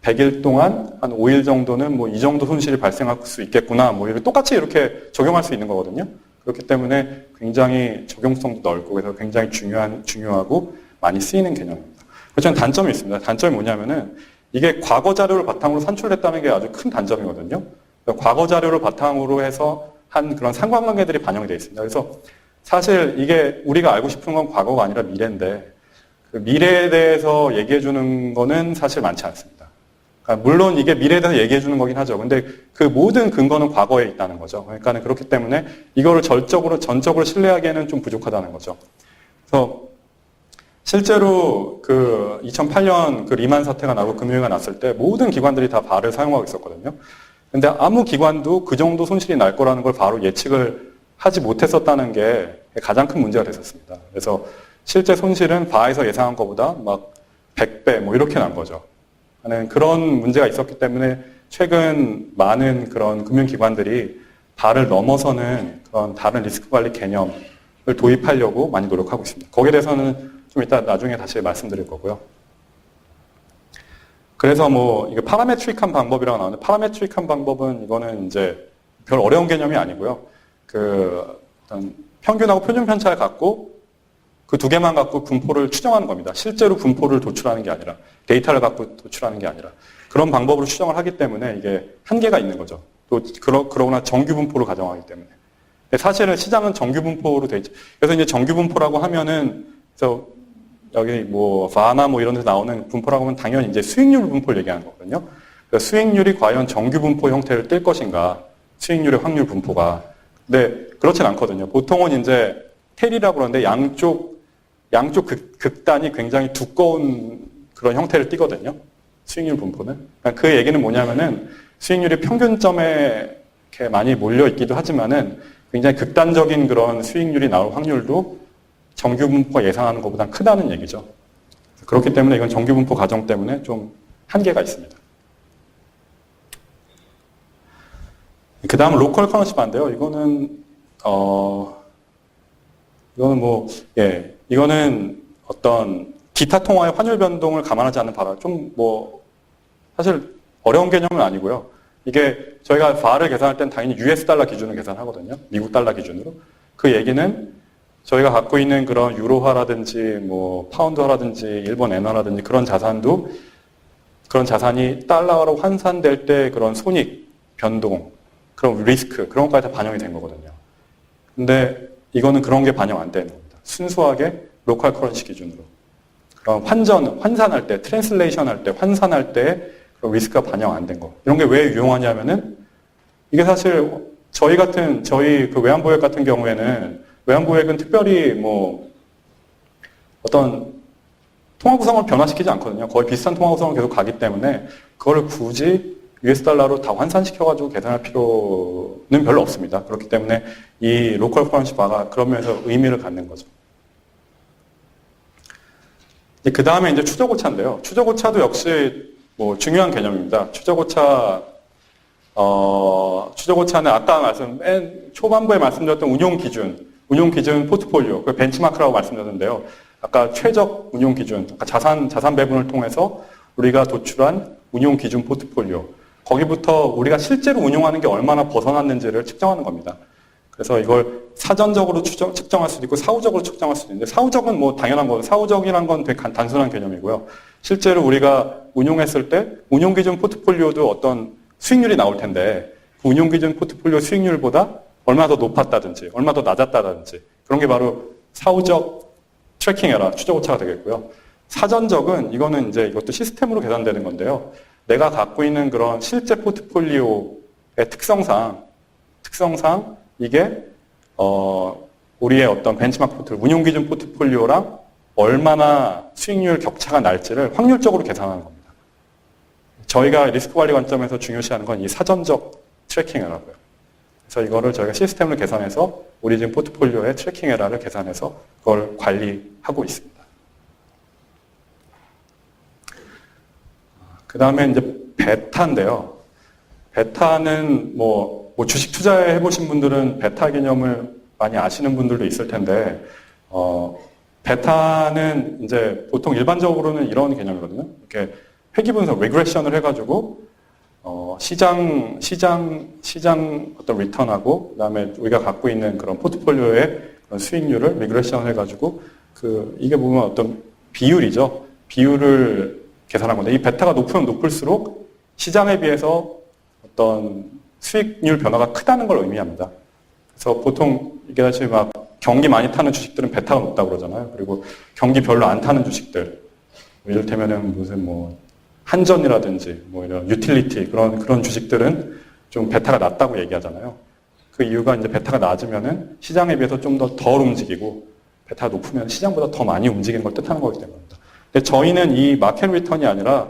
100일 동안 한 5일 정도는 뭐 이 정도 손실이 발생할 수 있겠구나. 뭐 똑같이 이렇게 적용할 수 있는 거거든요. 그렇기 때문에 굉장히 적용성도 넓고 그래서 굉장히 중요하고 많이 쓰이는 개념입니다. 그렇지만 단점이 있습니다. 단점이 뭐냐면은 이게 과거 자료를 바탕으로 산출됐다는 게 아주 큰 단점이거든요. 과거 자료를 바탕으로 해서 한 그런 상관관계들이 반영이 되어 있습니다. 그래서 사실 이게 우리가 알고 싶은 건 과거가 아니라 미래인데 그 미래에 대해서 얘기해 주는 거는 사실 많지 않습니다. 그러니까 물론 이게 미래에 대해서 얘기해 주는 거긴 하죠. 근데 그 모든 근거는 과거에 있다는 거죠. 그러니까 그렇기 때문에 이거를 전적으로 신뢰하기에는 좀 부족하다는 거죠. 그래서 실제로 그 2008년 그 리만 사태가 나고 금융위기가 났을 때 모든 기관들이 다 바를 사용하고 있었거든요. 근데 아무 기관도 그 정도 손실이 날 거라는 걸 바로 예측을 하지 못했었다는 게 가장 큰 문제가 됐었습니다. 그래서 실제 손실은 바에서 예상한 것보다 막 100배 뭐 이렇게 난 거죠. 그런 문제가 있었기 때문에 최근 많은 그런 금융기관들이 바를 넘어서는 그런 다른 리스크 관리 개념을 도입하려고 많이 노력하고 있습니다. 거기에 대해서는 좀 이따 나중에 다시 말씀드릴 거고요. 그래서 뭐 이게 파라메트릭한 방법이라고 나오는데 파라메트릭한 방법은 이거는 이제 별 어려운 개념이 아니고요. 그 어떤 평균하고 표준 편차를 갖고 그 두 개만 갖고 분포를 추정하는 겁니다. 실제로 분포를 도출하는 게 아니라 데이터를 갖고 도출하는 게 아니라 그런 방법으로 추정을 하기 때문에 이게 한계가 있는 거죠. 또 그러거나 정규 분포를 가정하기 때문에. 사실은 시장은 정규 분포로 돼 있죠. 그래서 이제 정규 분포라고 하면은 그래서 여기 뭐 바나 뭐 이런 데서 나오는 분포라고 하면 당연히 이제 수익률 분포를 얘기하는 거거든요. 그러니까 수익률이 과연 정규 분포 형태를 띨 것인가? 수익률의 확률 분포가. 근데 그렇진 않거든요. 보통은 이제 텔이라고 그러는데 양쪽 극단이 굉장히 두꺼운 그런 형태를 띠거든요. 수익률 분포는. 그러니까 그 얘기는 뭐냐면은 수익률이 평균점에 이렇게 많이 몰려 있기도 하지만은 굉장히 극단적인 그런 수익률이 나올 확률도 정규 분포가 예상하는 것보다 크다는 얘기죠. 그렇기 때문에 이건 정규 분포 가정 때문에 좀 한계가 있습니다. 그 다음 로컬 커런시 반대요. 이거는 이거는 어떤 기타 통화의 환율 변동을 감안하지 않는 바라 좀 뭐 사실 어려운 개념은 아니고요. 이게 저희가 VAR을 계산할 땐 당연히 US 달러 기준으로 계산하거든요. 미국 달러 기준으로. 그 얘기는 저희가 갖고 있는 그런 유로화라든지 뭐 파운드화라든지 일본 엔화라든지 그런 자산도 그런 자산이 달러로 환산될 때 그런 손익, 변동, 그런 리스크 그런 것까지 다 반영이 된 거거든요. 근데 이거는 그런 게 반영 안 되는 겁니다. 순수하게 로컬 커런시 기준으로. 그런 환산할 때, 트랜슬레이션 할 때, 환산할 때 그런 리스크가 반영 안 된 거. 이런 게 왜 유용하냐면은 이게 사실 저희 그 외환보액 같은 경우에는 외환보액은 특별히 뭐 어떤 통화 구성을 변화시키지 않거든요. 거의 비슷한 통화 구성을 계속 가기 때문에 그거를 굳이 US 달러로 다 환산시켜가지고 계산할 필요는 별로 없습니다. 그렇기 때문에 이 로컬 커런시 바가 그런 면에서 의미를 갖는 거죠. 그 다음에 이제 추적오차인데요. 추적오차도 역시 뭐 중요한 개념입니다. 추적오차는 아까 맨 초반부에 말씀드렸던 운용 기준 포트폴리오, 그 벤치마크라고 말씀드렸는데요. 아까 최적 운용 기준, 아까 자산 배분을 통해서 우리가 도출한 운용 기준 포트폴리오. 거기부터 우리가 실제로 운용하는 게 얼마나 벗어났는지를 측정하는 겁니다. 그래서 이걸 사전적으로 측정할 수도 있고 사후적으로 측정할 수도 있는데 사후적은 뭐 당연한 거고 사후적이란 건 되게 단순한 개념이고요. 실제로 우리가 운용했을 때 운용 기준 포트폴리오도 어떤 수익률이 나올 텐데 그 운용 기준 포트폴리오 수익률보다 얼마나 더 높았다든지 얼마나 더 낮았다든지 그런 게 바로 사후적 트래킹 에러, 추적 오차가 되겠고요. 사전적은 이것도 시스템으로 계산되는 건데요. 내가 갖고 있는 그런 실제 포트폴리오의 특성상 이게 우리의 어떤 벤치마크 포트폴리오, 운용 기준 포트폴리오랑 얼마나 수익률 격차가 날지를 확률적으로 계산하는 겁니다. 저희가 리스크 관리 관점에서 중요시하는 건 이 사전적 트래킹 에러고요. 그래서 이거를 저희가 시스템을 계산해서 우리 지금 포트폴리오의 트래킹 에러를 계산해서 그걸 관리하고 있습니다. 그 다음에 이제 베타인데요. 베타는 뭐 주식 투자해 보신 분들은 베타 개념을 많이 아시는 분들도 있을 텐데, 베타는 이제 보통 일반적으로는 이런 개념이거든요. 이렇게 회귀 분석, 리그레션을 해가지고, 시장 어떤 리턴하고, 그 다음에 우리가 갖고 있는 그런 포트폴리오의 그런 수익률을 리그레션 해가지고, 이게 보면 어떤 비율이죠. 비율을 계산한 건데, 이 베타가 높으면 높을수록 시장에 비해서 어떤 수익률 변화가 크다는 걸 의미합니다. 그래서 보통 이게 사실 막 경기 많이 타는 주식들은 베타가 높다고 그러잖아요. 그리고 경기 별로 안 타는 주식들, 이를테면은 무슨 뭐 한전이라든지 뭐 이런 유틸리티 그런 주식들은 좀 베타가 낮다고 얘기하잖아요. 그 이유가 이제 베타가 낮으면은 시장에 비해서 좀 더 덜 움직이고 베타가 높으면 시장보다 더 많이 움직이는 걸 뜻하는 거기 때문입니다. 근데 저희는 이 마켓 리턴이 아니라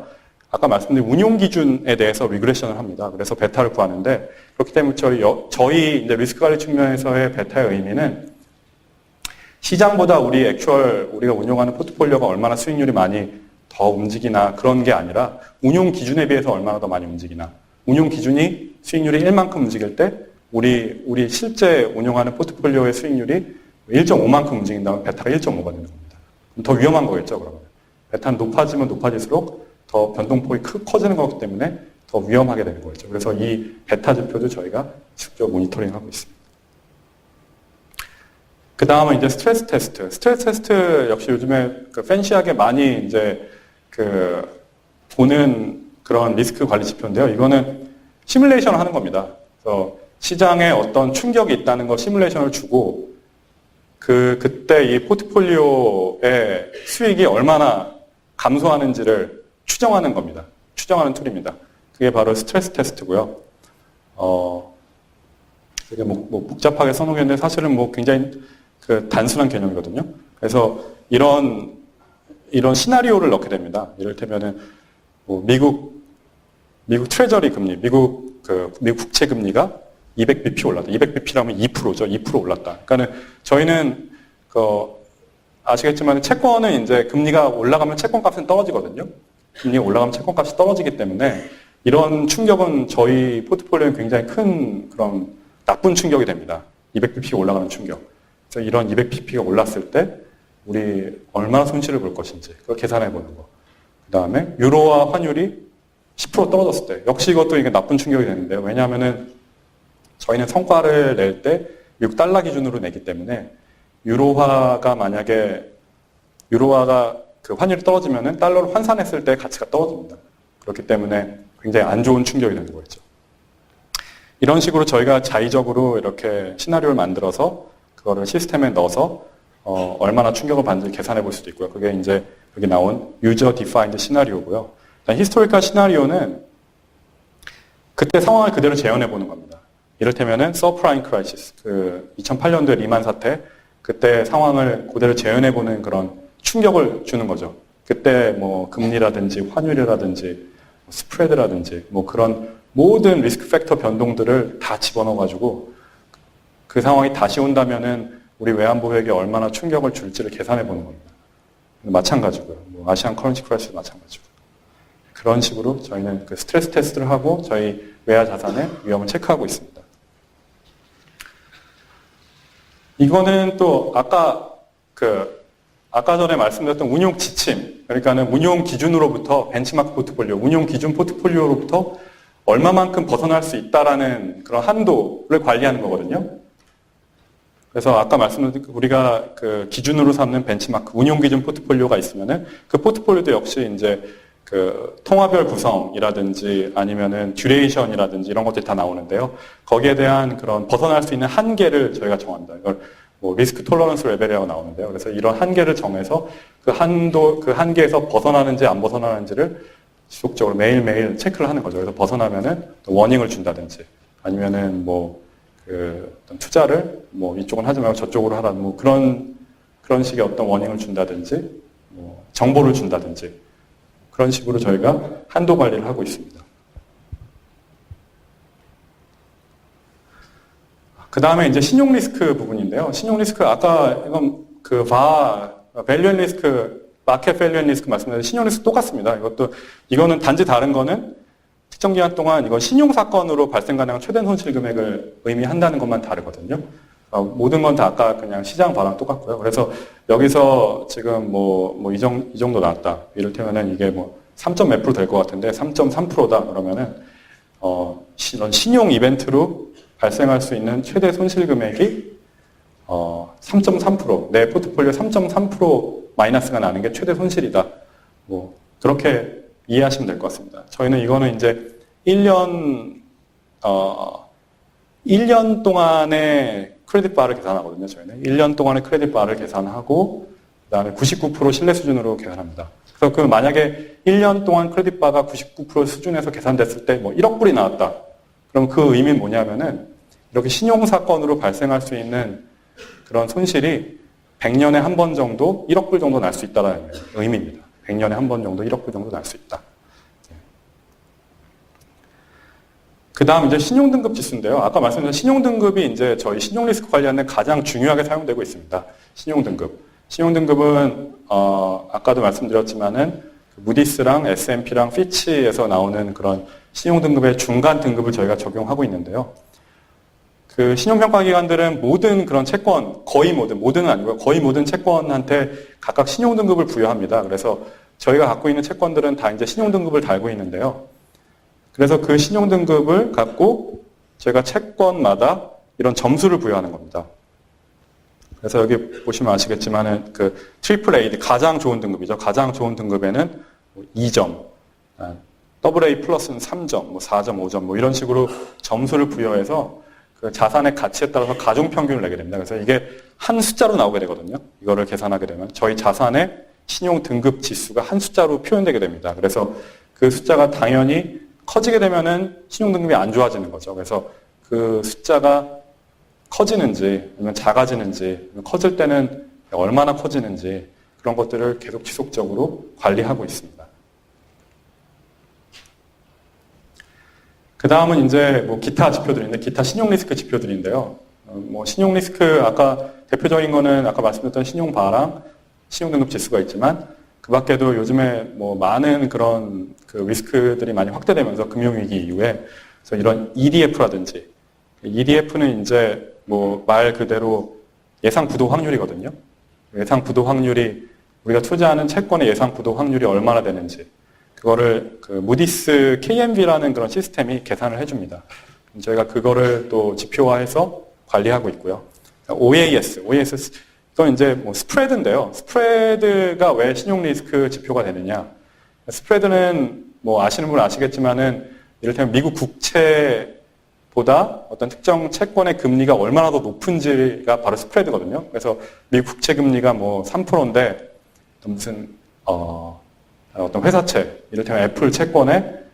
아까 말씀드린 운용 기준에 대해서 리그레션을 합니다. 그래서 베타를 구하는데 그렇기 때문에 저희 이제 리스크 관리 측면에서의 베타의 의미는 시장보다 우리가 운용하는 포트폴리오가 얼마나 수익률이 많이 더 움직이나 그런 게 아니라 운용 기준에 비해서 얼마나 더 많이 움직이나 운용 기준이 수익률이 1만큼 움직일 때 우리 실제 운용하는 포트폴리오의 수익률이 1.5만큼 움직인다면 베타가 1.5가 되는 겁니다. 더 위험한 거겠죠, 그러면. 베타는 높아지면 높아질수록 더 변동폭이 커지는 거기 때문에 더 위험하게 되는 거죠. 그래서 이 베타 지표도 저희가 직접 모니터링하고 있습니다. 그 다음은 이제 스트레스 테스트. 스트레스 테스트 역시 요즘에 팬시하게 많이 이제 보는 그런 리스크 관리 지표인데요. 이거는 시뮬레이션을 하는 겁니다. 그래서 시장에 어떤 충격이 있다는 거 시뮬레이션을 주고 그때 이 포트폴리오의 수익이 얼마나 감소하는지를 추정하는 겁니다. 추정하는 툴입니다. 그게 바로 스트레스 테스트고요. 되게 뭐 복잡하게 써놓겠는데 사실은 뭐 굉장히 단순한 개념이거든요. 그래서 이런 시나리오를 넣게 됩니다. 이를테면은 뭐 미국 트레저리 금리, 미국 국채 금리가 200bp 올랐다. 200bp라면 2%죠. 2% 올랐다. 그러니까는 저희는 아시겠지만 채권은 이제 금리가 올라가면 채권 값은 떨어지거든요. 금리가 올라가면 채권 값이 떨어지기 때문에 이런 충격은 저희 포트폴리오에 굉장히 큰 그런 나쁜 충격이 됩니다. 200bp가 올라가는 충격. 그래서 이런 200bp가 올랐을 때 우리 얼마나 손실을 볼 것인지 그걸 계산해 보는 거. 그 다음에 유로화 환율이 10% 떨어졌을 때 역시 이것도 이게 나쁜 충격이 되는데요. 왜냐하면은 저희는 성과를 낼 때 미국 달러 기준으로 내기 때문에 유로화가 그 환율이 떨어지면은 달러를 환산했을 때 가치가 떨어집니다. 그렇기 때문에 굉장히 안 좋은 충격이 되는 거겠죠. 이런 식으로 저희가 자의적으로 이렇게 시나리오를 만들어서 그거를 시스템에 넣어서 얼마나 충격을 받는지 계산해 볼 수도 있고요. 그게 이제 여기 나온 유저 디파인드 시나리오고요. 히스토리컬 시나리오는 그때 상황을 그대로 재현해 보는 겁니다. 이를테면은 서프라임 크라이시스, 그 2008년도에 리만 사태, 그때 상황을 그대로 재현해 보는 그런 충격을 주는 거죠. 그때 뭐 금리라든지 환율이라든지 스프레드라든지 뭐 그런 모든 리스크 팩터 변동들을 다 집어넣어가지고 그 상황이 다시 온다면은 우리 외환보유액에 얼마나 충격을 줄지를 계산해 보는 겁니다. 마찬가지고요. 뭐 아시안 커런시 크라이시스 마찬가지고. 그런 식으로 저희는 그 스트레스 테스트를 하고 저희 외화 자산의 위험을 체크하고 있습니다. 이거는 또 아까 전에 말씀드렸던 운용 지침, 그러니까는 운용 기준으로부터 벤치마크 포트폴리오, 운용 기준 포트폴리오로부터 얼마만큼 벗어날 수 있다라는 그런 한도를 관리하는 거거든요. 그래서 아까 말씀드린 우리가 그 기준으로 삼는 벤치마크, 운용 기준 포트폴리오가 있으면은 그 포트폴리오도 역시 이제 그 통화별 구성이라든지 아니면은 듀레이션이라든지 이런 것들이 다 나오는데요. 거기에 대한 그런 벗어날 수 있는 한계를 저희가 정한다. 이걸 뭐 리스크 톨러런스 레벨이라고 나오는데요. 그래서 이런 한계를 정해서 그 한계에서 벗어나는지 안 벗어나는지를 지속적으로 매일매일 체크를 하는 거죠. 그래서 벗어나면은 워닝을 준다든지 아니면은 뭐 그 어떤 투자를 뭐 이쪽은 하지 말고 저쪽으로 하라 뭐 그런 식의 어떤 워닝을 준다든지 뭐 정보를 준다든지 그런 식으로 저희가 한도 관리를 하고 있습니다. 그 다음에 이제 신용 리스크 부분인데요. 신용 리스크 아까 이건 그 밸류 앤 리스크, 마켓 밸류 앤 리스크 말씀드린 신용 리스크 똑같습니다. 이거는 단지 다른 거는 특정 기간 동안 이건 신용 사건으로 발생 가능한 최대 손실 금액을 의미한다는 것만 다르거든요. 모든 건 다 아까 그냥 시장 반응 똑같고요. 그래서 여기서 지금 이 정도 나왔다. 이를테면은 이게 뭐 3점 몇 프로 될 것 같은데 3.3%다 그러면은 이런 신용 이벤트로 발생할 수 있는 최대 손실 금액이 3.3%, 내 포트폴리오 3.3% 마이너스가 나는 게 최대 손실이다. 뭐 그렇게 이해하시면 될 것 같습니다. 저희는 이거는 이제 1년 동안의 크레딧 바를 계산하거든요. 저희는 1년 동안의 크레딧 바를 계산하고 그다음에 99% 신뢰 수준으로 계산합니다. 그래서 그 만약에 1년 동안 크레딧 바가 99% 수준에서 계산됐을 때 뭐 1억 불이 나왔다. 그럼 그 의미는 뭐냐면은 이렇게 신용 사건으로 발생할 수 있는 그런 손실이 100년에 한 번 정도 1억 불 정도 날 수 있다는 의미입니다. 100년에 한 번 정도 1억 불 정도 날 수 있다. 그 다음 이제 신용등급 지수인데요. 아까 말씀드린 신용등급이 이제 저희 신용리스크 관리하는 가장 중요하게 사용되고 있습니다. 신용등급. 신용등급은, 아까도 말씀드렸지만은 무디스랑 S&P랑 피치에서 나오는 그런 신용등급의 중간 등급을 저희가 적용하고 있는데요. 그 신용평가기관들은 모든 그런 채권, 모든은 아니고요. 거의 모든 채권한테 각각 신용등급을 부여합니다. 그래서 저희가 갖고 있는 채권들은 다 이제 신용등급을 달고 있는데요. 그래서 그 신용등급을 갖고 저희가 채권마다 이런 점수를 부여하는 겁니다. 그래서 여기 보시면 아시겠지만은 그 AAA, 가장 좋은 등급이죠. 가장 좋은 등급에는 2점, AA 플러스는 3점, 4점, 5점, 뭐 이런 식으로 점수를 부여해서 그 자산의 가치에 따라서 가중평균을 내게 됩니다. 그래서 이게 한 숫자로 나오게 되거든요. 이거를 계산하게 되면 저희 자산의 신용등급 지수가 한 숫자로 표현되게 됩니다. 그래서 그 숫자가 당연히 커지게 되면은 신용등급이 안 좋아지는 거죠. 그래서 그 숫자가 커지는지, 아니면 작아지는지, 아니면 커질 때는 얼마나 커지는지 그런 것들을 계속 지속적으로 관리하고 있습니다. 그 다음은 이제 뭐 기타 지표들인데, 기타 신용리스크 지표들인데요. 신용리스크, 아까 대표적인 거는 아까 말씀드렸던 신용바랑 신용등급 지수가 있지만, 그 밖에도 요즘에 뭐 많은 그런 그 리스크들이 많이 확대되면서 금융위기 이후에, 그래서 이런 EDF라든지, EDF는 이제 뭐 말 그대로 예상 부도 확률이거든요. 예상 부도 확률이 우리가 투자하는 채권의 예상 부도 확률이 얼마나 되는지, 그거를 그 무디스 KMV라는 그런 시스템이 계산을 해줍니다. 저희가 그거를 또 지표화해서 관리하고 있고요. OAS, 이건 이제 뭐 스프레드인데요. 스프레드가 왜 신용 리스크 지표가 되느냐? 스프레드는 뭐 아시는 분은 아시겠지만은 이를테면 미국 국채보다 어떤 특정 채권의 금리가 얼마나 더 높은지가 바로 스프레드거든요. 그래서 미국 국채 금리가 뭐 3%인데 무슨 어떤 회사채, 이를테면 애플 채권의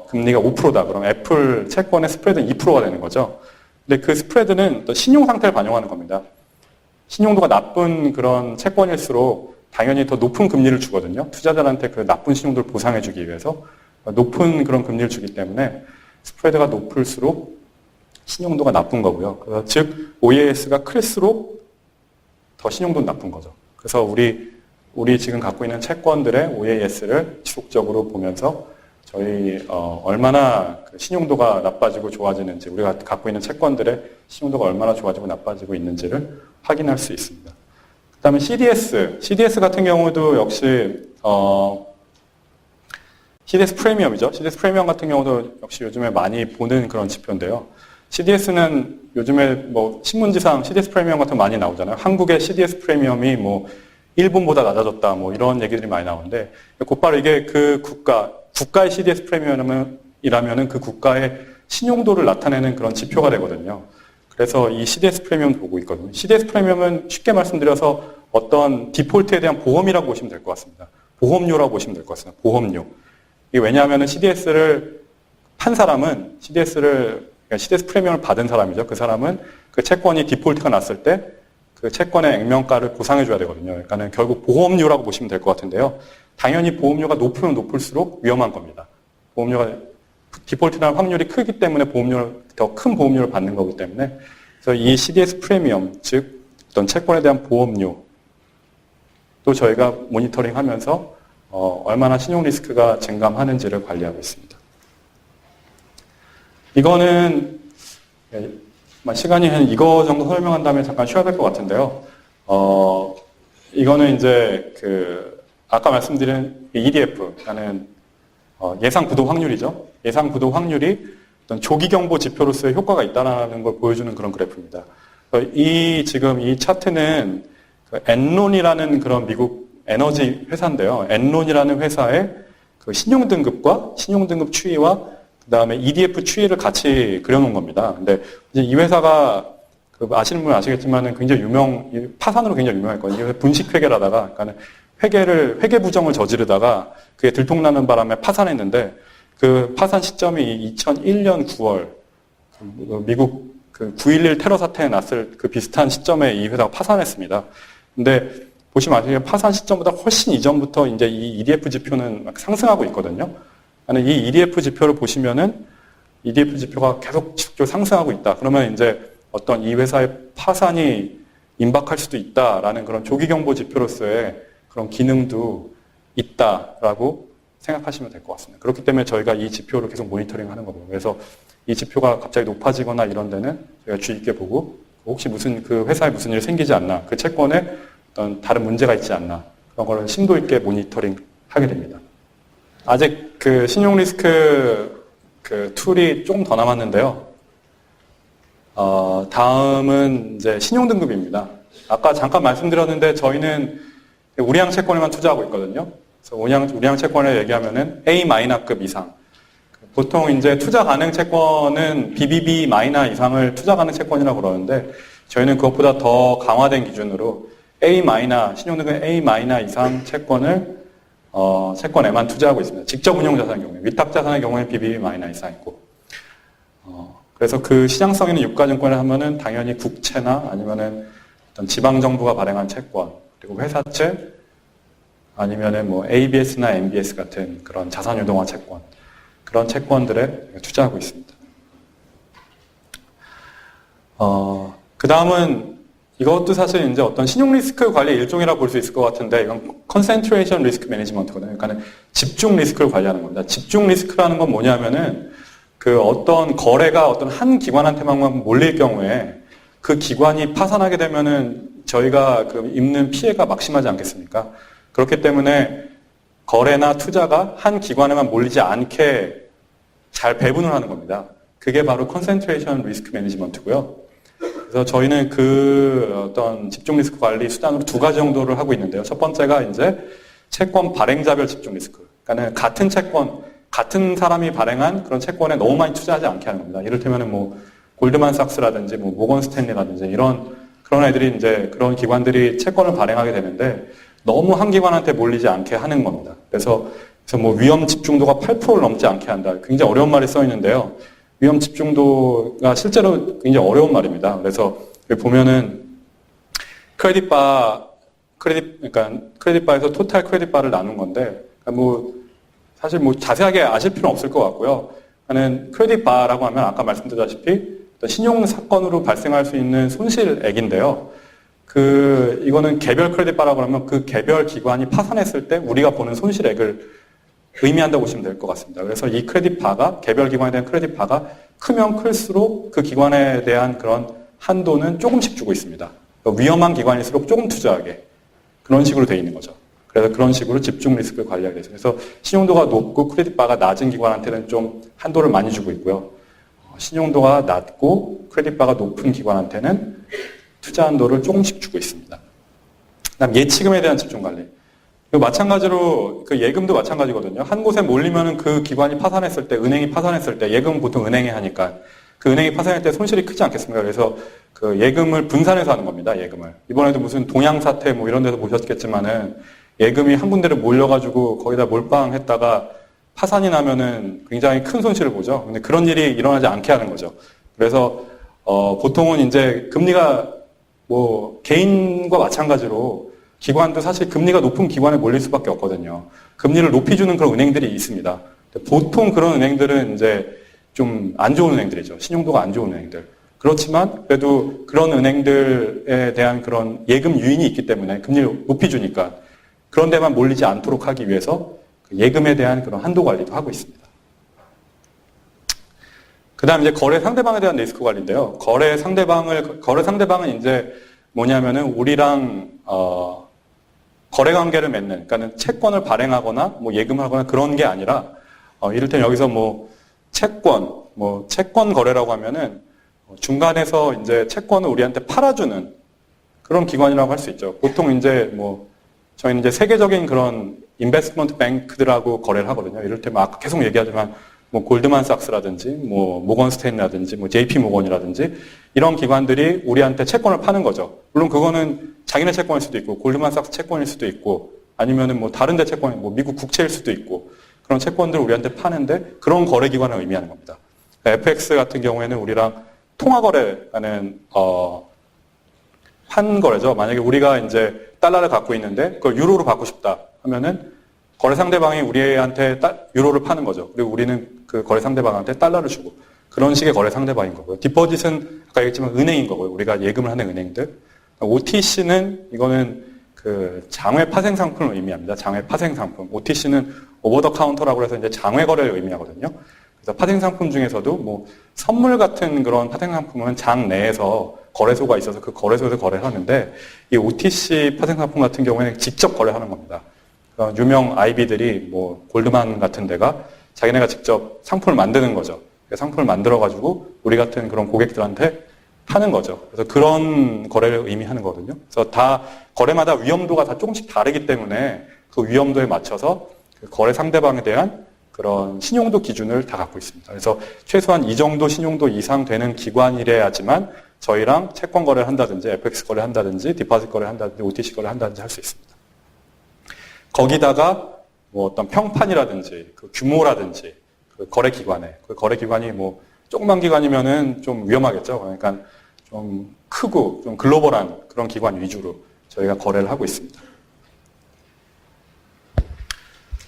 금리가 5%다. 그럼 애플 채권의 스프레드는 2%가 되는 거죠. 근데 그 스프레드는 또 신용 상태를 반영하는 겁니다. 신용도가 나쁜 그런 채권일수록 당연히 더 높은 금리를 주거든요. 투자자한테 그 나쁜 신용도를 보상해주기 위해서 높은 그런 금리를 주기 때문에 스프레드가 높을수록 신용도가 나쁜 거고요. 그래서 즉 OAS가 클수록 더 신용도는 나쁜 거죠. 그래서 우리 지금 갖고 있는 채권들의 OAS를 지속적으로 보면서 저희 얼마나 그 신용도가 나빠지고 좋아지는지, 우리가 갖고 있는 채권들의 신용도가 얼마나 좋아지고 나빠지고 있는지를 확인할 수 있습니다. 그 다음에 CDS 같은 경우도 역시 CDS 프리미엄이죠. CDS 프리미엄 같은 경우도 역시 요즘에 많이 보는 그런 지표인데요. CDS는 요즘에 뭐 신문지상 CDS 프리미엄 같은 거 많이 나오잖아요. 한국의 CDS 프리미엄이 뭐 일본보다 낮아졌다, 뭐 이런 얘기들이 많이 나오는데, 곧바로 이게 그 국가의 CDS 프리미엄이라면은 그 국가의 신용도를 나타내는 그런 지표가 되거든요. 그래서 이 CDS 프리미엄 보고 있거든요. CDS 프리미엄은 쉽게 말씀드려서 어떤 디폴트에 대한 보험이라고 보시면 될 것 같습니다. 보험료라고 보시면 될 것 같습니다. 보험료. 이게 왜냐하면 CDS를 판 사람은 CDS 프리미엄을 받은 사람이죠. 그 사람은 그 채권이 디폴트가 났을 때 그 채권의 액면가를 보상해줘야 되거든요. 그러니까는 결국 보험료라고 보시면 될 것 같은데요. 당연히 보험료가 높으면 높을수록 위험한 겁니다. 보험료가 디폴트 날 확률이 크기 때문에 더 큰 보험료를 받는 거기 때문에, 그래서 이 CDS 프리미엄, 즉 어떤 채권에 대한 보험료 또 저희가 모니터링하면서 얼마나 신용 리스크가 증감하는지를 관리하고 있습니다. 이거는 시간이 한 이거 정도 설명한 다음에 잠깐 쉬어야 될 것 같은데요. 이거는 이제 아까 말씀드린 EDF, 그러니까는 예상 부도 확률이죠. 예상 부도 확률이 어떤 조기 경보 지표로서의 효과가 있다는 걸 보여주는 그런 그래프입니다. 지금 이 차트는 엔론이라는 그런 미국 에너지 회사인데요. 엔론이라는 회사의 그 신용등급과 신용등급 추이와 그 다음에 EDF 추이를 같이 그려놓은 겁니다. 근데 이제 이 회사가 아시는 분은 아시겠지만은 굉장히 파산으로 굉장히 유명했거든요. 분식회계를 하다가, 그러니까 회계 부정을 저지르다가 그게 들통나는 바람에 파산했는데, 그 파산 시점이 2001년 9월, 미국 9.11 테러 사태 났을 그 비슷한 시점에 이 회사가 파산했습니다. 근데 보시면 아시겠지만 파산 시점보다 훨씬 이전부터 이제 이 EDF 지표는 막 상승하고 있거든요. 이 EDF 지표를 보시면은 EDF 지표가 계속 지속적으로 상승하고 있다. 그러면 이제 어떤 이 회사의 파산이 임박할 수도 있다라는 그런 조기 경보 지표로서의 그런 기능도 있다라고 생각하시면 될 것 같습니다. 그렇기 때문에 저희가 이 지표를 계속 모니터링 하는 거고요. 그래서 이 지표가 갑자기 높아지거나 이런 데는 저희가 주의 깊게 보고, 혹시 그 회사에 무슨 일이 생기지 않나, 그 채권에 어떤 다른 문제가 있지 않나, 그런 걸 심도 있게 모니터링 하게 됩니다. 아직 그 신용 리스크 툴이 조금 더 남았는데요. 다음은 이제 신용등급입니다. 아까 잠깐 말씀드렸는데 저희는 우량 채권에만 투자하고 있거든요. 그래서 우량 채권을 얘기하면은 A-급 이상. 보통 이제 투자 가능 채권은 BBB- 이상을 투자 가능 채권이라고 그러는데, 저희는 그것보다 더 강화된 기준으로 신용등급 A- 이상 채권에만 투자하고 있습니다. 직접 운용 자산의 경우에, 위탁 자산의 경우에 BBB- 이상 있고. 그래서 그 시장성 있는 유가증권을 하면은 당연히 국채나 아니면은 어떤 지방정부가 발행한 채권, 그리고 회사채, 아니면은 뭐 ABS나 MBS 같은 그런 자산유동화 채권, 그런 채권들에 투자하고 있습니다. 그 다음은 이것도 사실 이제 어떤 신용 리스크 관리의 일종이라고 볼 수 있을 것 같은데, 이건 concentration risk management거든요. 그러니까 집중 리스크를 관리하는 겁니다. 집중 리스크라는 건 뭐냐면은 어떤 거래가 어떤 한 기관한테만 몰릴 경우에 그 기관이 파산하게 되면은 저희가 입는 피해가 막심하지 않겠습니까? 그렇기 때문에 거래나 투자가 한 기관에만 몰리지 않게 잘 배분을 하는 겁니다. 그게 바로 컨센트레이션 리스크 매니지먼트고요. 그래서 저희는 그 어떤 집중 리스크 관리 수단으로 두 가지 정도를 하고 있는데요. 첫 번째가 이제 채권 발행자별 집중 리스크. 그러니까는 같은 채권, 같은 사람이 발행한 그런 채권에 너무 많이 투자하지 않게 하는 겁니다. 이를테면은 뭐 골드만삭스라든지 뭐 모건 스탠리라든지 그런 애들이 이제 그런 기관들이 채권을 발행하게 되는데 너무 한 기관한테 몰리지 않게 하는 겁니다. 그래서 뭐 위험 집중도가 8%를 넘지 않게 한다. 굉장히 어려운 말이 써 있는데요. 위험 집중도가 실제로 굉장히 어려운 말입니다. 그래서 여기 보면은 그러니까 크레딧바에서 토탈 크레딧바를 나눈 건데, 그러니까 뭐 사실 뭐 자세하게 아실 필요는 없을 것 같고요. 그러니까는 크레딧바라고 하면 아까 말씀드렸다시피 신용 사건으로 발생할 수 있는 손실액인데요. 이거는 개별 크레딧바라고 하면 그 개별 기관이 파산했을 때 우리가 보는 손실액을 의미한다고 보시면 될 것 같습니다. 그래서 이 크레딧바가, 개별 기관에 대한 크레딧바가 크면 클수록 그 기관에 대한 그런 한도는 조금씩 주고 있습니다. 위험한 기관일수록 조금 투자하게. 그런 식으로 되어 있는 거죠. 그래서 그런 식으로 집중 리스크를 관리하게 되죠. 그래서 신용도가 높고 크레딧바가 낮은 기관한테는 좀 한도를 많이 주고 있고요. 신용도가 낮고 크레딧바가 높은 기관한테는 투자 한도를 조금씩 주고 있습니다. 그다음 예치금에 대한 집중 관리. 마찬가지로 그 예금도 마찬가지거든요. 한 곳에 몰리면은 그 기관이 파산했을 때, 은행이 파산했을 때, 예금은 보통 은행이 하니까 그 은행이 파산할 때 손실이 크지 않겠습니까? 그래서 그 예금을 분산해서 하는 겁니다. 예금을. 이번에도 무슨 동양 사태 뭐 이런 데서 보셨겠지만은 예금이 한 군데를 몰려가지고 거기다 몰빵했다가 파산이 나면은 굉장히 큰 손실을 보죠. 근데 그런 일이 일어나지 않게 하는 거죠. 그래서 보통은 이제 금리가 뭐 개인과 마찬가지로 기관도 사실 금리가 높은 기관에 몰릴 수밖에 없거든요. 금리를 높이 주는 그런 은행들이 있습니다. 보통 그런 은행들은 이제 좀 안 좋은 은행들이죠. 신용도가 안 좋은 은행들. 그렇지만 그래도 그런 은행들에 대한 그런 예금 유인이 있기 때문에 금리를 높이 주니까 그런 데만 몰리지 않도록 하기 위해서 예금에 대한 그런 한도 관리도 하고 있습니다. 그 다음 이제 거래 상대방에 대한 리스크 관리인데요. 거래 상대방은 이제 뭐냐면은 우리랑, 거래 관계를 맺는, 그러니까는 채권을 발행하거나 뭐 예금을 하거나 그런 게 아니라, 이를테면 여기서 뭐 채권 거래라고 하면은 중간에서 이제 채권을 우리한테 팔아주는 그런 기관이라고 할 수 있죠. 보통 이제 뭐 저희는 이제 세계적인 그런 인베스트먼트 뱅크들하고 거래를 하거든요. 이를테면 아까 계속 얘기하지만 뭐 골드만삭스라든지 뭐 모건 스탠리라든지 뭐 JP 모건이라든지 이런 기관들이 우리한테 채권을 파는 거죠. 물론 그거는 자기네 채권일 수도 있고 골드만삭스 채권일 수도 있고 아니면은 뭐 다른 데 채권, 뭐 미국 국채일 수도 있고 그런 채권들을 우리한테 파는데 그런 거래 기관을 의미하는 겁니다. FX 같은 경우에는 우리랑 통화 거래하는 환거래죠. 만약에 우리가 이제 달러를 갖고 있는데 그걸 유로로 받고 싶다 하면은 거래 상대방이 우리한테 유로를 파는 거죠. 그리고 우리는 그 거래 상대방한테 달러를 주고 그런 식의 거래 상대방인 거고요. 디포짓은 아까 얘기했지만 은행인 거고요. 우리가 예금을 하는 은행들. OTC는 이거는 그 장외 파생 상품을 의미합니다. 장외 파생 상품. OTC는 오버 더 카운터라고 해서 이제 장외 거래를 의미하거든요. 그래서 파생 상품 중에서도 뭐 선물 같은 그런 파생 상품은 장 내에서 거래소가 있어서 그 거래소에서 거래를 하는데 이 OTC 파생 상품 같은 경우에는 직접 거래하는 겁니다. 유명 IB들이 뭐 골드만 같은 데가 자기네가 직접 상품을 만드는 거죠. 상품을 만들어가지고 우리 같은 그런 고객들한테 파는 거죠. 그래서 그런 거래를 의미하는 거거든요. 그래서 다 거래마다 위험도가 다 조금씩 다르기 때문에 그 위험도에 맞춰서 그 거래 상대방에 대한 그런 신용도 기준을 다 갖고 있습니다. 그래서 최소한 이 정도 신용도 이상 되는 기관이래야지만 저희랑 채권 거래를 한다든지 FX 거래를 한다든지 디파짓 거래를 한다든지 OTC 거래를 한다든지 할 수 있습니다. 거기다가 뭐 어떤 평판이라든지 그 규모라든지 그 거래 기관에 그 거래 기관이 뭐 조그만 기관이면은 좀 위험하겠죠. 그러니까 좀 크고 좀 글로벌한 그런 기관 위주로 저희가 거래를 하고 있습니다.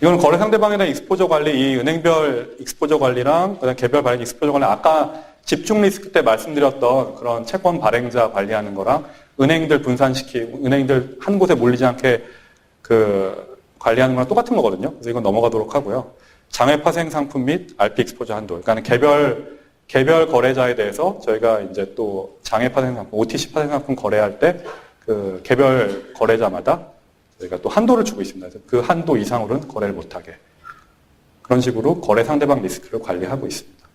이건 거래 상대방에 대한 익스포저 관리, 이 은행별 익스포저 관리랑 그다음 개별 발행 익스포저 관리, 아까 집중 리스크 때 말씀드렸던 그런 채권 발행자 관리하는 거랑 은행들 분산시키고 은행들 한 곳에 몰리지 않게 그 관리하는 거랑 똑같은 거거든요. 그래서 이건 넘어가도록 하고요. 장외 파생 상품 및 RP 익스포저 한도. 그러니까 개별 거래자에 대해서 저희가 이제 또 장외 파생 상품, OTC 파생 상품 거래할 때 그 개별 거래자마다 저희가 또 한도를 주고 있습니다. 그래서 그 한도 이상으로는 거래를 못하게. 그런 식으로 거래 상대방 리스크를 관리하고 있습니다.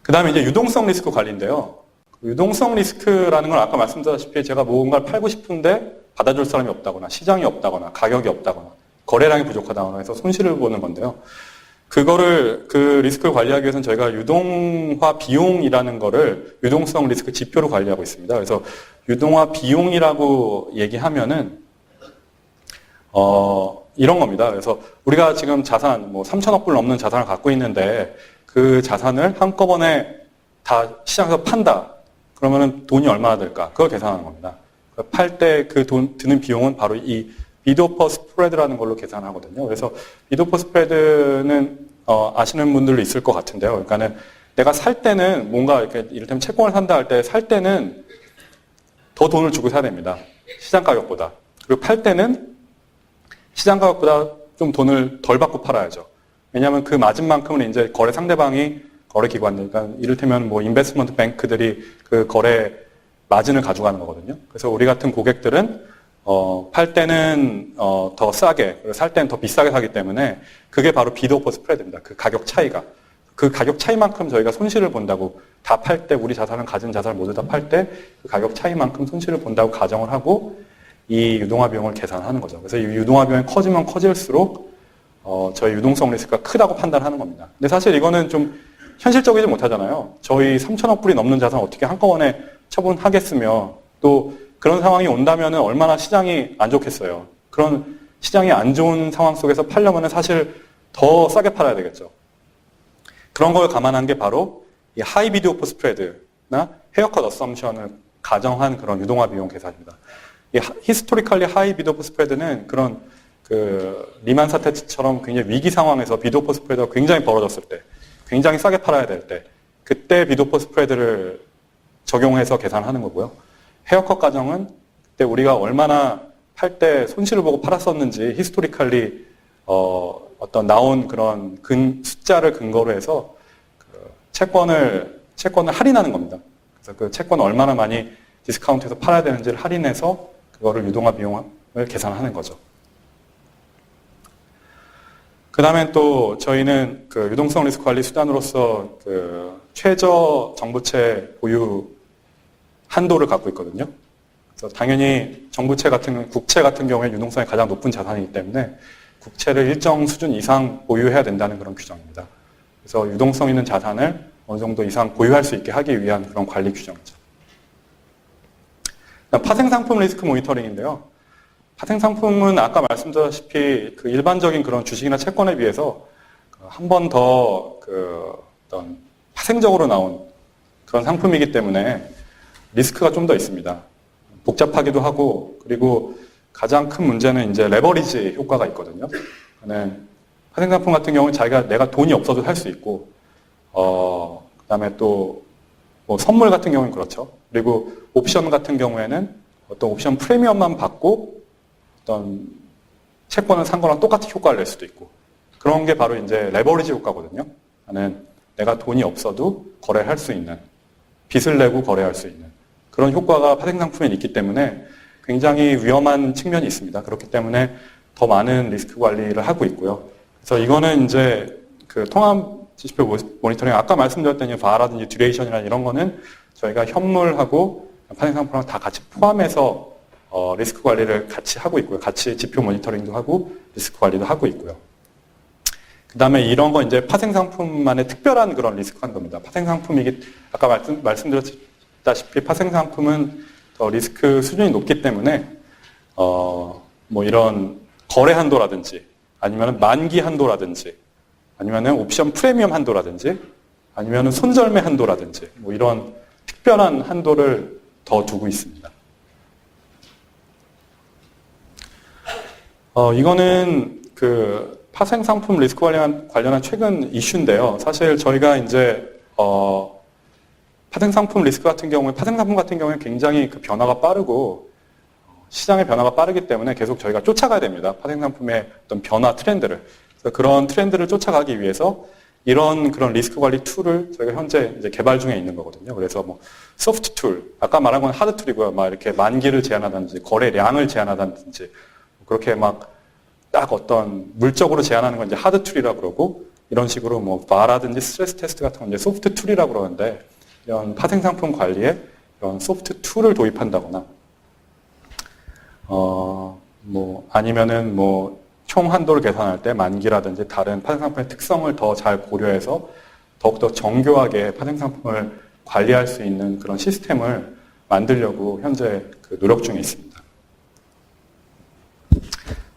그 다음에 이제 유동성 리스크 관리인데요. 유동성 리스크라는 건 아까 말씀드렸다시피 제가 뭔가를 팔고 싶은데 받아줄 사람이 없다거나 시장이 없다거나 가격이 없다거나 거래량이 부족하다거나 해서 손실을 보는 건데요. 그 리스크를 관리하기 위해서는 저희가 유동화 비용이라는 거를 유동성 리스크 지표로 관리하고 있습니다. 그래서 유동화 비용이라고 얘기하면은, 이런 겁니다. 그래서 우리가 지금 자산, 3천억 불 넘는 자산을 갖고 있는데 그 자산을 한꺼번에 다 시장에서 판다. 그러면은 돈이 얼마나 들까? 그걸 계산하는 겁니다. 팔 때 그 돈 드는 비용은 바로 이 비드오퍼 스프레드라는 걸로 계산하거든요. 그래서 비드오퍼 스프레드는 아시는 분들도 있을 것 같은데요. 그러니까는 내가 살 때는 뭔가 이렇게 이를테면 채권을 산다 할 때 살 때는 더 돈을 주고 사야 됩니다. 시장 가격보다. 그리고 팔 때는 시장 가격보다 좀 돈을 덜 받고 팔아야죠. 왜냐하면 그 맞은 만큼은 이제 거래 상대방이 거래 기관들, 그러니까 이를테면 인베스트먼트 뱅크들이 그 거래 마진을 가져가는 거거든요. 그래서 우리 같은 고객들은 팔 때는 더 싸게, 그리고 살 때는 더 비싸게 사기 때문에 그게 바로 비드오퍼 스프레드입니다. 그 가격 차이가. 그 가격 차이만큼 저희가 손실을 본다고 다 팔 때, 우리 자산을 가진 자산을 모두 다 팔 때 그 가격 차이만큼 손실을 본다고 가정을 하고 이 유동화 비용을 계산하는 거죠. 그래서 이 유동화 비용이 커지면 커질수록 저희 유동성 리스크가 크다고 판단하는 겁니다. 근데 사실 이거는 좀 현실적이지 못하잖아요. 저희 3천억 불이 넘는 자산 어떻게 한꺼번에 처분하겠으며 또 그런 상황이 온다면 얼마나 시장이 안 좋겠어요. 그런 시장이 안 좋은 상황 속에서 팔려면 사실 더 싸게 팔아야 되겠죠. 그런 걸 감안한 게 바로 이 하이 비드오퍼 스프레드나 헤어컷 어썸션을 가정한 그런 유동화 비용 계산입니다. 이 히스토리컬리 하이 비드오퍼 스프레드는 그런 그 리만 사태처럼 굉장히 위기 상황에서 비드오퍼 스프레드가 굉장히 벌어졌을 때, 굉장히 싸게 팔아야 될 때, 그때 비드오퍼 스프레드를 적용해서 계산하는 거고요. 헤어컷 가정은 그때 우리가 얼마나 팔 때 손실을 보고 팔았었는지 히스토리컬리 어떤 나온 그런 숫자를 근거로 해서 그 채권을 할인하는 겁니다. 그래서 그 채권을 얼마나 많이 디스카운트해서 팔아야 되는지를 할인해서 그거를 유동화 비용을 계산하는 거죠. 그 다음에 또 저희는 그 유동성 리스크 관리 수단으로서 그 최저 정부채 보유 한도를 갖고 있거든요. 그래서 당연히 정부채 국채 같은 경우에 유동성이 가장 높은 자산이기 때문에 국채를 일정 수준 이상 보유해야 된다는 그런 규정입니다. 그래서 유동성 있는 자산을 어느 정도 이상 보유할 수 있게 하기 위한 그런 관리 규정이죠. 파생상품 리스크 모니터링인데요. 파생상품은 아까 말씀드렸다시피 그 일반적인 그런 주식이나 채권에 비해서 한 번 더 어떤 파생적으로 나온 그런 상품이기 때문에 리스크가 좀 더 있습니다. 복잡하기도 하고, 그리고 가장 큰 문제는 이제 레버리지 효과가 있거든요. 파생상품 같은 경우는 내가 돈이 없어도 살 수 있고, 그 다음에 또 선물 같은 경우는 그렇죠. 그리고 옵션 같은 경우에는 어떤 옵션 프리미엄만 받고 어떤 채권을 산 거랑 똑같은 효과를 낼 수도 있고, 그런 게 바로 이제 레버리지 효과거든요. 내가 돈이 없어도 거래할 수 있는, 빚을 내고 거래할 수 있는 그런 효과가 파생상품에 있기 때문에 굉장히 위험한 측면이 있습니다. 그렇기 때문에 더 많은 리스크 관리를 하고 있고요. 그래서 이거는 이제 그 통합 지표 모니터링, 아까 말씀드렸던 VaR라든지 듀레이션이나 이런 거는 저희가 현물하고 파생상품랑 다 같이 포함해서 리스크 관리를 같이 하고 있고요. 같이 지표 모니터링도 하고 리스크 관리도 하고 있고요. 그 다음에 이런 거 이제 파생상품만의 특별한 그런 리스크한 겁니다. 아까 말씀드렸다시피 파생상품은 더 리스크 수준이 높기 때문에, 이런 거래 한도라든지, 아니면 만기 한도라든지, 아니면 옵션 프리미엄 한도라든지, 아니면 손절매 한도라든지, 이런 특별한 한도를 더 두고 있습니다. 이거는 그 파생상품 리스크 관련한 최근 이슈인데요. 사실 저희가 이제, 파생상품 같은 경우에 굉장히 그 변화가 빠르고, 시장의 변화가 빠르기 때문에 계속 저희가 쫓아가야 됩니다. 파생상품의 어떤 변화 트렌드를. 그래서 그런 트렌드를 쫓아가기 위해서 이런 그런 리스크 관리 툴을 저희가 현재 이제 개발 중에 있는 거거든요. 그래서 뭐 소프트 툴, 아까 말한 건 하드 툴이고요. 막 이렇게 만기를 제한하든지 거래량을 제한하든지 그렇게 막 딱 어떤 물적으로 제한하는 건 이제 하드 툴이라고 그러고 이런 식으로 뭐 바라든지 스트레스 테스트 같은 건 이제 소프트 툴이라고 그러는데 이런 파생 상품 관리에 이런 소프트 툴을 도입한다거나 뭐 아니면은 뭐 총 한도를 계산할 때 만기라든지 다른 파생 상품의 특성을 더 잘 고려해서 더욱더 정교하게 파생 상품을 관리할 수 있는 그런 시스템을 만들려고 현재 그 노력 중에 있습니다.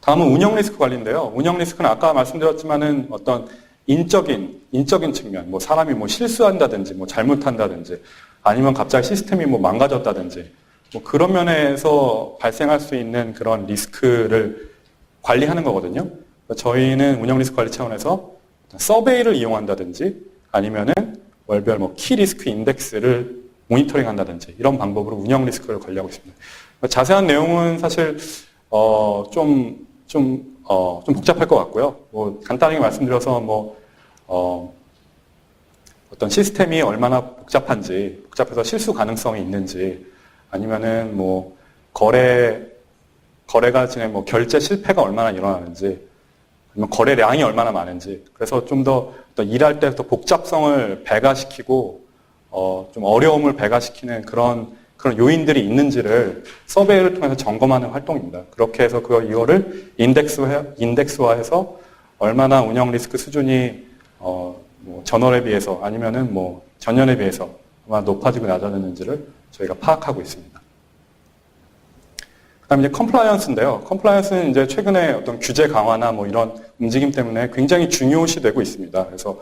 다음은 운영 리스크 관리인데요. 운영 리스크는 아까 말씀드렸지만은 어떤 인적인 측면, 뭐 사람이 뭐 실수한다든지, 뭐 잘못한다든지, 아니면 갑자기 시스템이 뭐 망가졌다든지, 뭐 그런 면에서 발생할 수 있는 그런 리스크를 관리하는 거거든요. 저희는 운영 리스크 관리 차원에서 서베이를 이용한다든지, 아니면은 월별 뭐 키 리스크 인덱스를 모니터링 한다든지, 이런 방법으로 운영 리스크를 관리하고 있습니다. 자세한 내용은 사실, 좀 복잡할 것 같고요. 뭐, 간단하게 말씀드려서 뭐, 어떤 시스템이 얼마나 복잡해서 실수 가능성이 있는지, 아니면은 뭐, 거래가 진행, 뭐, 결제 실패가 얼마나 일어나는지, 아니면 거래량이 얼마나 많은지, 그래서 좀 더 일할 때 더 복잡성을 배가시키고, 좀 어려움을 배가시키는 그런 요인들이 있는지를 서베이를 통해서 점검하는 활동입니다. 그렇게 해서 이거를 인덱스화해서 얼마나 운영 리스크 수준이 뭐 전월에 비해서 아니면은 뭐 전년에 비해서 얼마나 높아지고 낮아졌는지를 저희가 파악하고 있습니다. 그다음에 이제 컴플라이언스인데요. 컴플라이언스는 이제 최근에 어떤 규제 강화나 뭐 이런 움직임 때문에 굉장히 중요시되고 있습니다. 그래서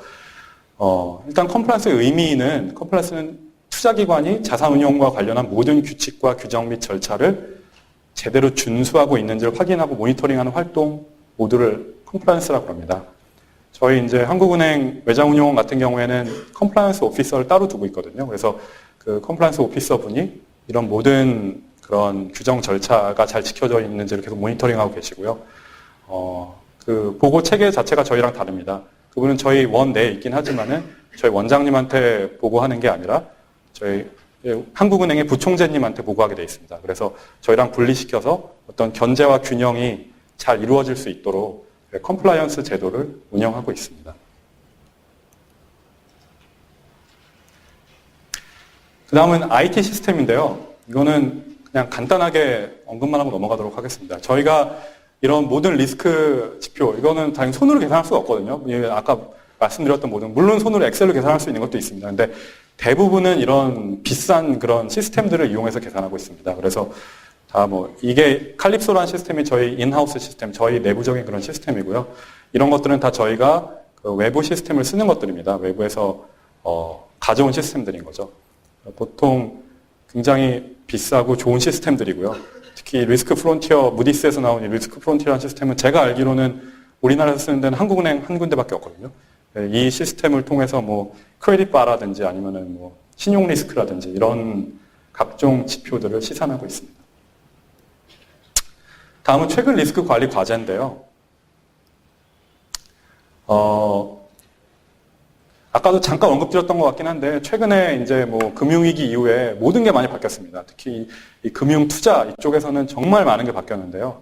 일단 컴플라이언스는 투자기관이 자산운용과 관련한 모든 규칙과 규정 및 절차를 제대로 준수하고 있는지를 확인하고 모니터링하는 활동 모두를 컴플라이언스라고 합니다. 저희 이제 한국은행 외장운용원 같은 경우에는 컴플라이언스 오피서를 따로 두고 있거든요. 그래서 그 컴플라이언스 오피서 분이 이런 모든 그런 규정 절차가 잘 지켜져 있는지를 계속 모니터링하고 계시고요. 그 보고 체계 자체가 저희랑 다릅니다. 그분은 저희 원 내에 있긴 하지만은 저희 원장님한테 보고하는 게 아니라 저희 한국은행의 부총재님한테 보고하게 되어 있습니다. 그래서 저희랑 분리시켜서 어떤 견제와 균형이 잘 이루어질 수 있도록 컴플라이언스 제도를 운영하고 있습니다. 그 다음은 IT 시스템인데요. 이거는 그냥 간단하게 언급만 하고 넘어가도록 하겠습니다. 저희가 이런 모든 리스크 지표, 이거는 당연히 손으로 계산할 수가 없거든요. 아까 말씀드렸던 물론 손으로 엑셀로 계산할 수 있는 것도 있습니다. 근데 대부분은 이런 비싼 그런 시스템들을 이용해서 계산하고 있습니다. 그래서 다 뭐 이게 칼립소라는 시스템이 저희 인하우스 시스템, 저희 내부적인 그런 시스템이고요. 이런 것들은 다 저희가 그 외부 시스템을 쓰는 것들입니다. 외부에서 가져온 시스템들인 거죠. 보통 굉장히 비싸고 좋은 시스템들이고요. 특히 리스크 프론티어, 무디스에서 나온 이 리스크 프론티어라는 시스템은 제가 알기로는 우리나라에서 쓰는 데는 한국은행 한 군데밖에 없거든요. 이 시스템을 통해서 뭐 크레딧 바라든지 아니면은 뭐 신용 리스크라든지 이런 각종 지표들을 시산하고 있습니다. 다음은 최근 리스크 관리 과제인데요. 아까도 잠깐 언급드렸던 것 같긴 한데 최근에 이제 뭐 금융위기 이후에 모든 게 많이 바뀌었습니다. 특히 이 금융 투자 이쪽에서는 정말 많은 게 바뀌었는데요.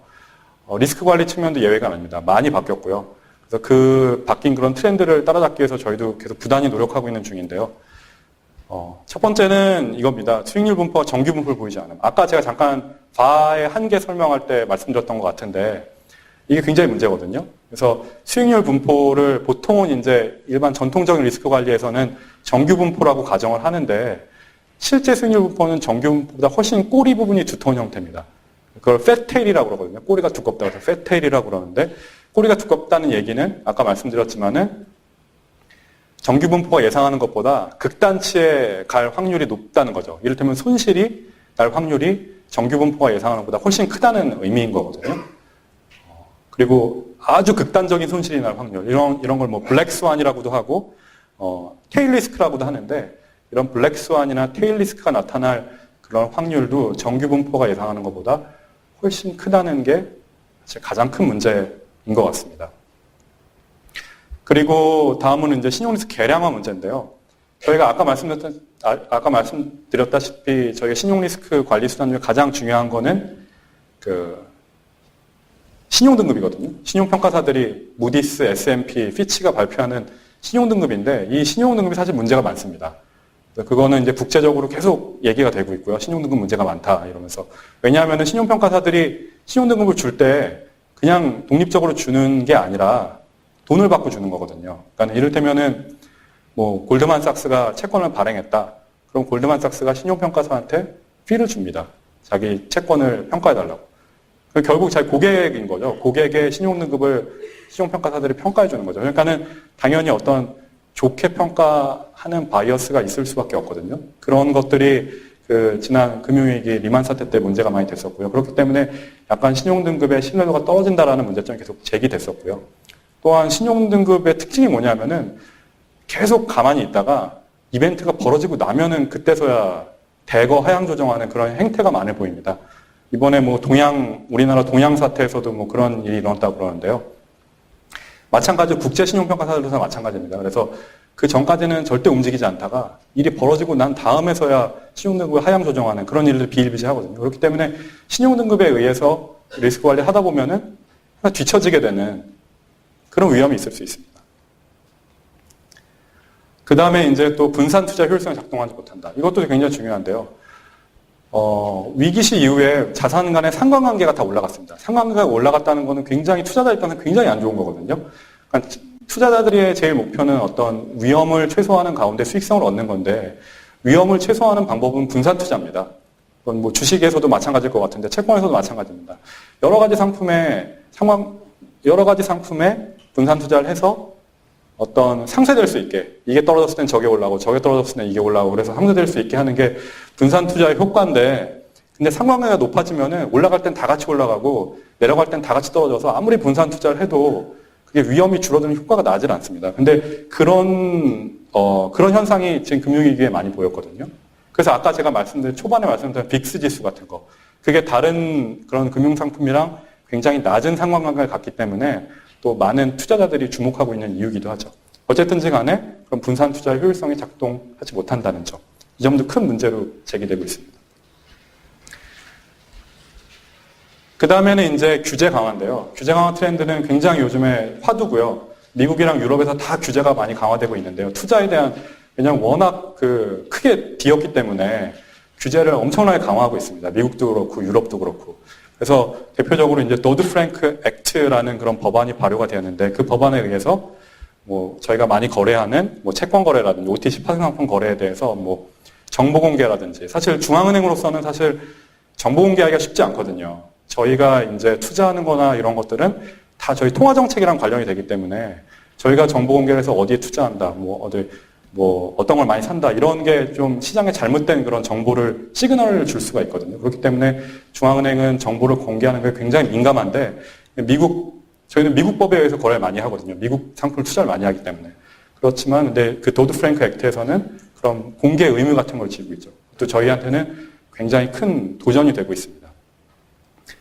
리스크 관리 측면도 예외가 아닙니다. 많이 바뀌었고요. 그래서 그 바뀐 그런 트렌드를 따라잡기 위해서 저희도 계속 부단히 노력하고 있는 중인데요. 첫 번째는 이겁니다. 수익률 분포와 정규 분포를 보이지 않음. 아까 제가 잠깐 바의 한계 설명할 때 말씀드렸던 것 같은데 이게 굉장히 문제거든요. 그래서 수익률 분포를 보통은 이제 일반 전통적인 리스크 관리에서는 정규 분포라고 가정을 하는데 실제 수익률 분포는 정규 분포보다 훨씬 꼬리 부분이 두터운 형태입니다. 그걸 팻테일이라고 그러거든요. 꼬리가 두껍다고 해서 팻테일이라고 그러는데 꼬리가 두껍다는 얘기는 아까 말씀드렸지만은 정규 분포가 예상하는 것보다 극단치에 갈 확률이 높다는 거죠. 이를테면 손실이 날 확률이 정규 분포가 예상하는 것보다 훨씬 크다는 의미인 거거든요. 그리고 아주 극단적인 손실이 날 확률, 이런 걸 뭐 블랙스완이라고도 하고 테일 리스크라고도 하는데 이런 블랙스완이나 테일 리스크가 나타날 그런 확률도 정규 분포가 예상하는 것보다 훨씬 크다는 게 사실 가장 큰 문제인 것 같습니다. 그리고 다음은 이제 신용리스크 계량화 문제인데요. 저희가 아까 말씀드렸다시피 저희가 신용리스크 관리 수단 중에 가장 중요한 거는 그 신용등급이거든요. 신용평가사들이 무디스, S&P, 피치가 발표하는 신용등급인데 이 신용등급이 사실 문제가 많습니다. 그거는 이제 국제적으로 계속 얘기가 되고 있고요. 신용등급 문제가 많다 이러면서. 왜냐하면 신용평가사들이 신용등급을 줄 때 그냥 독립적으로 주는 게 아니라 돈을 받고 주는 거거든요. 그러니까 이를테면은 뭐 골드만삭스가 채권을 발행했다. 그럼 골드만삭스가 신용평가사한테 피를 줍니다. 자기 채권을 평가해달라고. 결국 자기 고객인 거죠. 고객의 신용등급을 신용평가사들이 평가해 주는 거죠. 그러니까는 당연히 어떤 좋게 평가하는 바이어스가 있을 수밖에 없거든요. 그런 것들이 그 지난 금융위기 리만 사태 때 문제가 많이 됐었고요. 그렇기 때문에 약간 신용등급의 신뢰도가 떨어진다라는 문제점이 계속 제기됐었고요. 또한 신용등급의 특징이 뭐냐면은 계속 가만히 있다가 이벤트가 벌어지고 나면은 그때서야 대거 하향 조정하는 그런 행태가 많이 보입니다. 이번에 뭐 우리나라 동양 사태에서도 뭐 그런 일이 일어났다고 그러는데요. 마찬가지로 국제신용평가사들도 마찬가지입니다. 그래서 그 전까지는 절대 움직이지 않다가 일이 벌어지고 난 다음에서야 신용등급을 하향 조정하는 그런 일을 비일비재하거든요. 그렇기 때문에 신용등급에 의해서 리스크 관리를 하다 보면은 뒤처지게 되는 그런 위험이 있을 수 있습니다. 그 다음에 이제 또 분산 투자 효율성이 작동하지 못한다. 이것도 굉장히 중요한데요. 위기시 이후에 자산 간의 상관관계가 다 올라갔습니다. 상관관계가 올라갔다는 것은 굉장히 투자자 입장에서 굉장히 안 좋은 거거든요. 그러니까 투자자들의 제일 목표는 어떤 위험을 최소화하는 가운데 수익성을 얻는 건데 위험을 최소화하는 방법은 분산 투자입니다. 그건 뭐 주식에서도 마찬가지일 것 같은데 채권에서도 마찬가지입니다. 여러 가지 상품에 분산 투자를 해서 어떤 상쇄될 수 있게 이게 떨어졌을 땐 저게 올라오고 저게 떨어졌을 땐 이게 올라오고 그래서 상쇄될 수 있게 하는 게 분산 투자의 효과인데 근데 상관관계가 높아지면은 올라갈 땐 다 같이 올라가고 내려갈 땐 다 같이 떨어져서 아무리 분산 투자를 해도 그게 위험이 줄어드는 효과가 나질 않습니다. 근데 그런 현상이 지금 금융위기에 많이 보였거든요. 그래서 아까 제가 초반에 말씀드린 빅스 지수 같은 거 그게 다른 그런 금융상품이랑 굉장히 낮은 상관관계를 갖기 때문에 또 많은 투자자들이 주목하고 있는 이유이기도 하죠. 어쨌든지 간에 그런 분산 투자의 효율성이 작동하지 못한다는 점. 이 점도 큰 문제로 제기되고 있습니다. 그 다음에는 이제 규제 강화인데요. 규제 강화 트렌드는 굉장히 요즘에 화두고요. 미국이랑 유럽에서 다 규제가 많이 강화되고 있는데요. 투자에 대한, 왜냐하면 워낙 크게 뒤었기 때문에 규제를 엄청나게 강화하고 있습니다. 미국도 그렇고 유럽도 그렇고. 그래서 대표적으로 이제 도드 프랭크 액트라는 그런 법안이 발효가 되었는데 그 법안에 의해서 뭐 저희가 많이 거래하는 뭐 채권 거래라든지 OTC 파생상품 거래에 대해서 뭐 정보 공개라든지 사실 중앙은행으로서는 사실 정보 공개하기가 쉽지 않거든요. 저희가 이제 투자하는 거나 이런 것들은 다 저희 통화 정책이랑 관련이 되기 때문에 저희가 정보 공개를 해서 어디에 투자한다, 어떤 걸 많이 산다, 이런 게 좀 시장에 잘못된 그런 시그널을 줄 수가 있거든요. 그렇기 때문에 중앙은행은 정보를 공개하는 게 굉장히 민감한데, 저희는 미국 법에 의해서 거래를 많이 하거든요. 미국 상품을 투자를 많이 하기 때문에. 그렇지만, 근데 그 도드 프랭크 액트에서는 그런 공개 의무 같은 걸 지고 있죠. 또 저희한테는 굉장히 큰 도전이 되고 있습니다.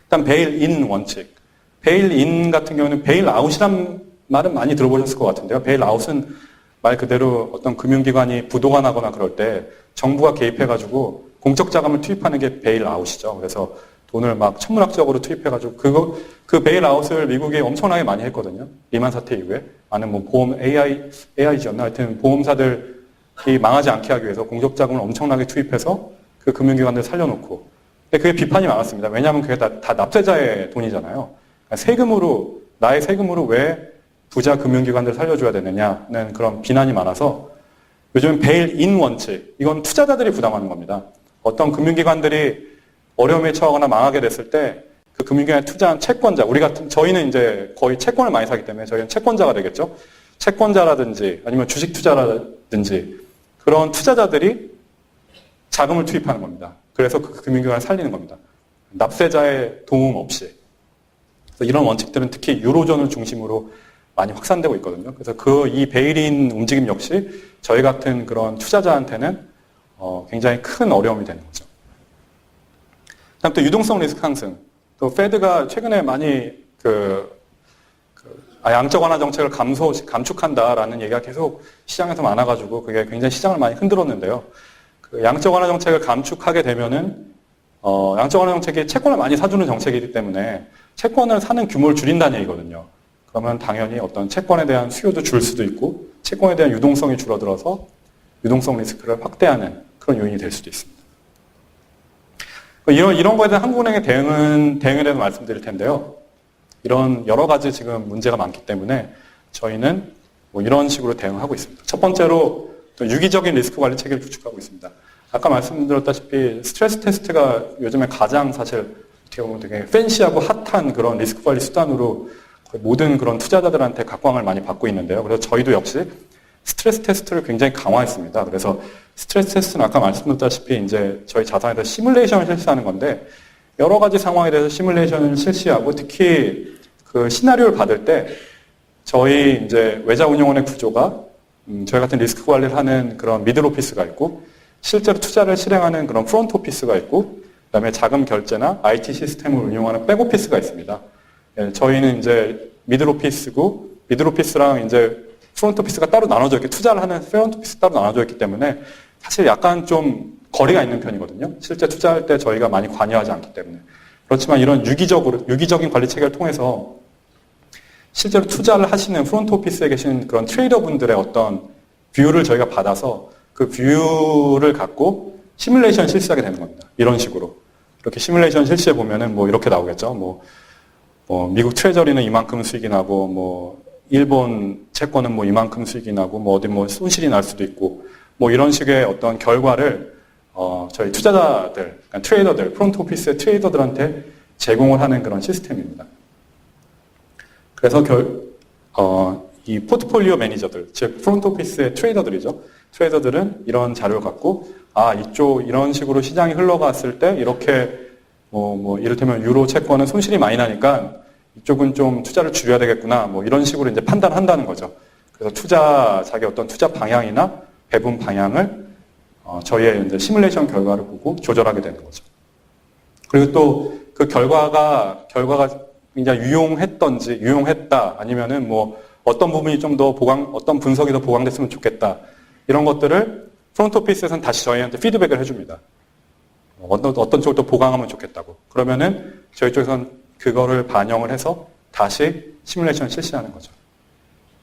일단, 베일-인 원칙. 베일-인 같은 경우는 베일-아웃이란 말은 많이 들어보셨을 것 같은데요. 베일-아웃은 말 그대로 어떤 금융기관이 부도가 나거나 그럴 때 정부가 개입해가지고 공적 자금을 투입하는 게 베일아웃이죠. 그래서 돈을 막 천문학적으로 투입해가지고 그 베일아웃을 미국이 엄청나게 많이 했거든요. 리만 사태 이후에. 많은 뭐 보험 AIG였나 하여튼 보험사들이 망하지 않게 하기 위해서 공적 자금을 엄청나게 투입해서 그 금융기관들 살려놓고. 근데 그게 비판이 많았습니다. 왜냐하면 그게 다 납세자의 돈이잖아요. 그러니까 나의 세금으로 왜 부자 금융기관들 살려줘야 되느냐는 그런 비난이 많아서 요즘 베일-인 원칙, 이건 투자자들이 부담하는 겁니다. 어떤 금융기관들이 어려움에 처하거나 망하게 됐을 때 그 금융기관에 투자한 채권자, 저희는 이제 거의 채권을 많이 사기 때문에 저희는 채권자가 되겠죠. 채권자라든지 아니면 주식 투자라든지 그런 투자자들이 자금을 투입하는 겁니다. 그래서 그 금융기관을 살리는 겁니다. 납세자의 도움 없이. 그래서 이런 원칙들은 특히 유로존을 중심으로 많이 확산되고 있거든요. 그래서 이 베일인 움직임 역시 저희 같은 그런 투자자한테는 굉장히 큰 어려움이 되는 거죠. 그다음 또 유동성 리스크 상승. 또 페드가 최근에 많이 양적 완화 정책을 감축한다라는 얘기가 계속 시장에서 많아가지고 그게 굉장히 시장을 많이 흔들었는데요. 그 양적 완화 정책을 감축하게 되면은 양적 완화 정책이 채권을 많이 사주는 정책이기 때문에 채권을 사는 규모를 줄인다는 얘기거든요. 그러면 당연히 어떤 채권에 대한 수요도 줄 수도 있고 채권에 대한 유동성이 줄어들어서 유동성 리스크를 확대하는 그런 요인이 될 수도 있습니다. 이런 거에 대한 한국은행의 대응에 대해서 말씀드릴 텐데요. 이런 여러 가지 지금 문제가 많기 때문에 저희는 뭐 이런 식으로 대응하고 있습니다. 첫 번째로 유기적인 리스크 관리 체계를 구축하고 있습니다. 아까 말씀드렸다시피 스트레스 테스트가 요즘에 가장 사실 어떻게 보면 되게 팬시하고 핫한 그런 리스크 관리 수단으로 거의 모든 그런 투자자들한테 각광을 많이 받고 있는데요. 그래서 저희도 역시 스트레스 테스트를 굉장히 강화했습니다. 그래서 스트레스 테스트는 아까 말씀드렸다시피 이제 저희 자산에서 시뮬레이션을 실시하는 건데 여러 가지 상황에 대해서 시뮬레이션을 실시하고 특히 그 시나리오를 받을 때 저희 이제 외자 운용원의 구조가 저희 같은 리스크 관리를 하는 그런 미들 오피스가 있고 실제로 투자를 실행하는 그런 프론트 오피스가 있고 그다음에 자금 결제나 IT 시스템을 운용하는 백 오피스가 있습니다. 예, 저희는 이제 미들 오피스고 미들 오피스랑 이제 프론트 오피스가 따로 나눠져 있기 투자를 하는 프론트 오피스 따로 나눠져 있기 때문에 사실 약간 좀 거리가 있는 편이거든요. 실제 투자할 때 저희가 많이 관여하지 않기 때문에. 그렇지만 이런 유기적인 관리 체계를 통해서 실제로 투자를 하시는 프론트 오피스에 계신 그런 트레이더 분들의 어떤 뷰를 저희가 받아서 그 뷰를 갖고 시뮬레이션 실시하게 되는 겁니다. 이런 식으로. 이렇게 시뮬레이션 실시해 보면은 뭐 이렇게 나오겠죠. 뭐 미국 트레저리는 이만큼 수익이 나고 뭐 일본 채권은 뭐 이만큼 수익이 나고 뭐 어디 뭐 손실이 날 수도 있고 뭐 이런 식의 어떤 결과를 저희 투자자들, 그러니까 트레이더들, 프론트 오피스의 트레이더들한테 제공을 하는 그런 시스템입니다. 그래서 이 포트폴리오 매니저들, 즉 프론트 오피스의 트레이더들이죠. 트레이더들은 이런 자료를 갖고 이런 식으로 시장이 흘러갔을 때 이렇게 뭐 이를테면 유로 채권은 손실이 많이 나니까 이쪽은 좀 투자를 줄여야 되겠구나. 뭐 이런 식으로 이제 판단한다는 거죠. 그래서 자기 어떤 투자 방향이나 배분 방향을 저희의 이제 시뮬레이션 결과를 보고 조절하게 되는 거죠. 그리고 또 그 결과가 굉장히 유용했다 아니면은 뭐 어떤 부분이 좀 더 어떤 분석이 더 보강됐으면 좋겠다. 이런 것들을 프론트 오피스에서는 다시 저희한테 피드백을 해줍니다. 어떤 쪽으로 더 보강하면 좋겠다고. 그러면은 저희 쪽에서는 그거를 반영을 해서 다시 시뮬레이션을 실시하는 거죠.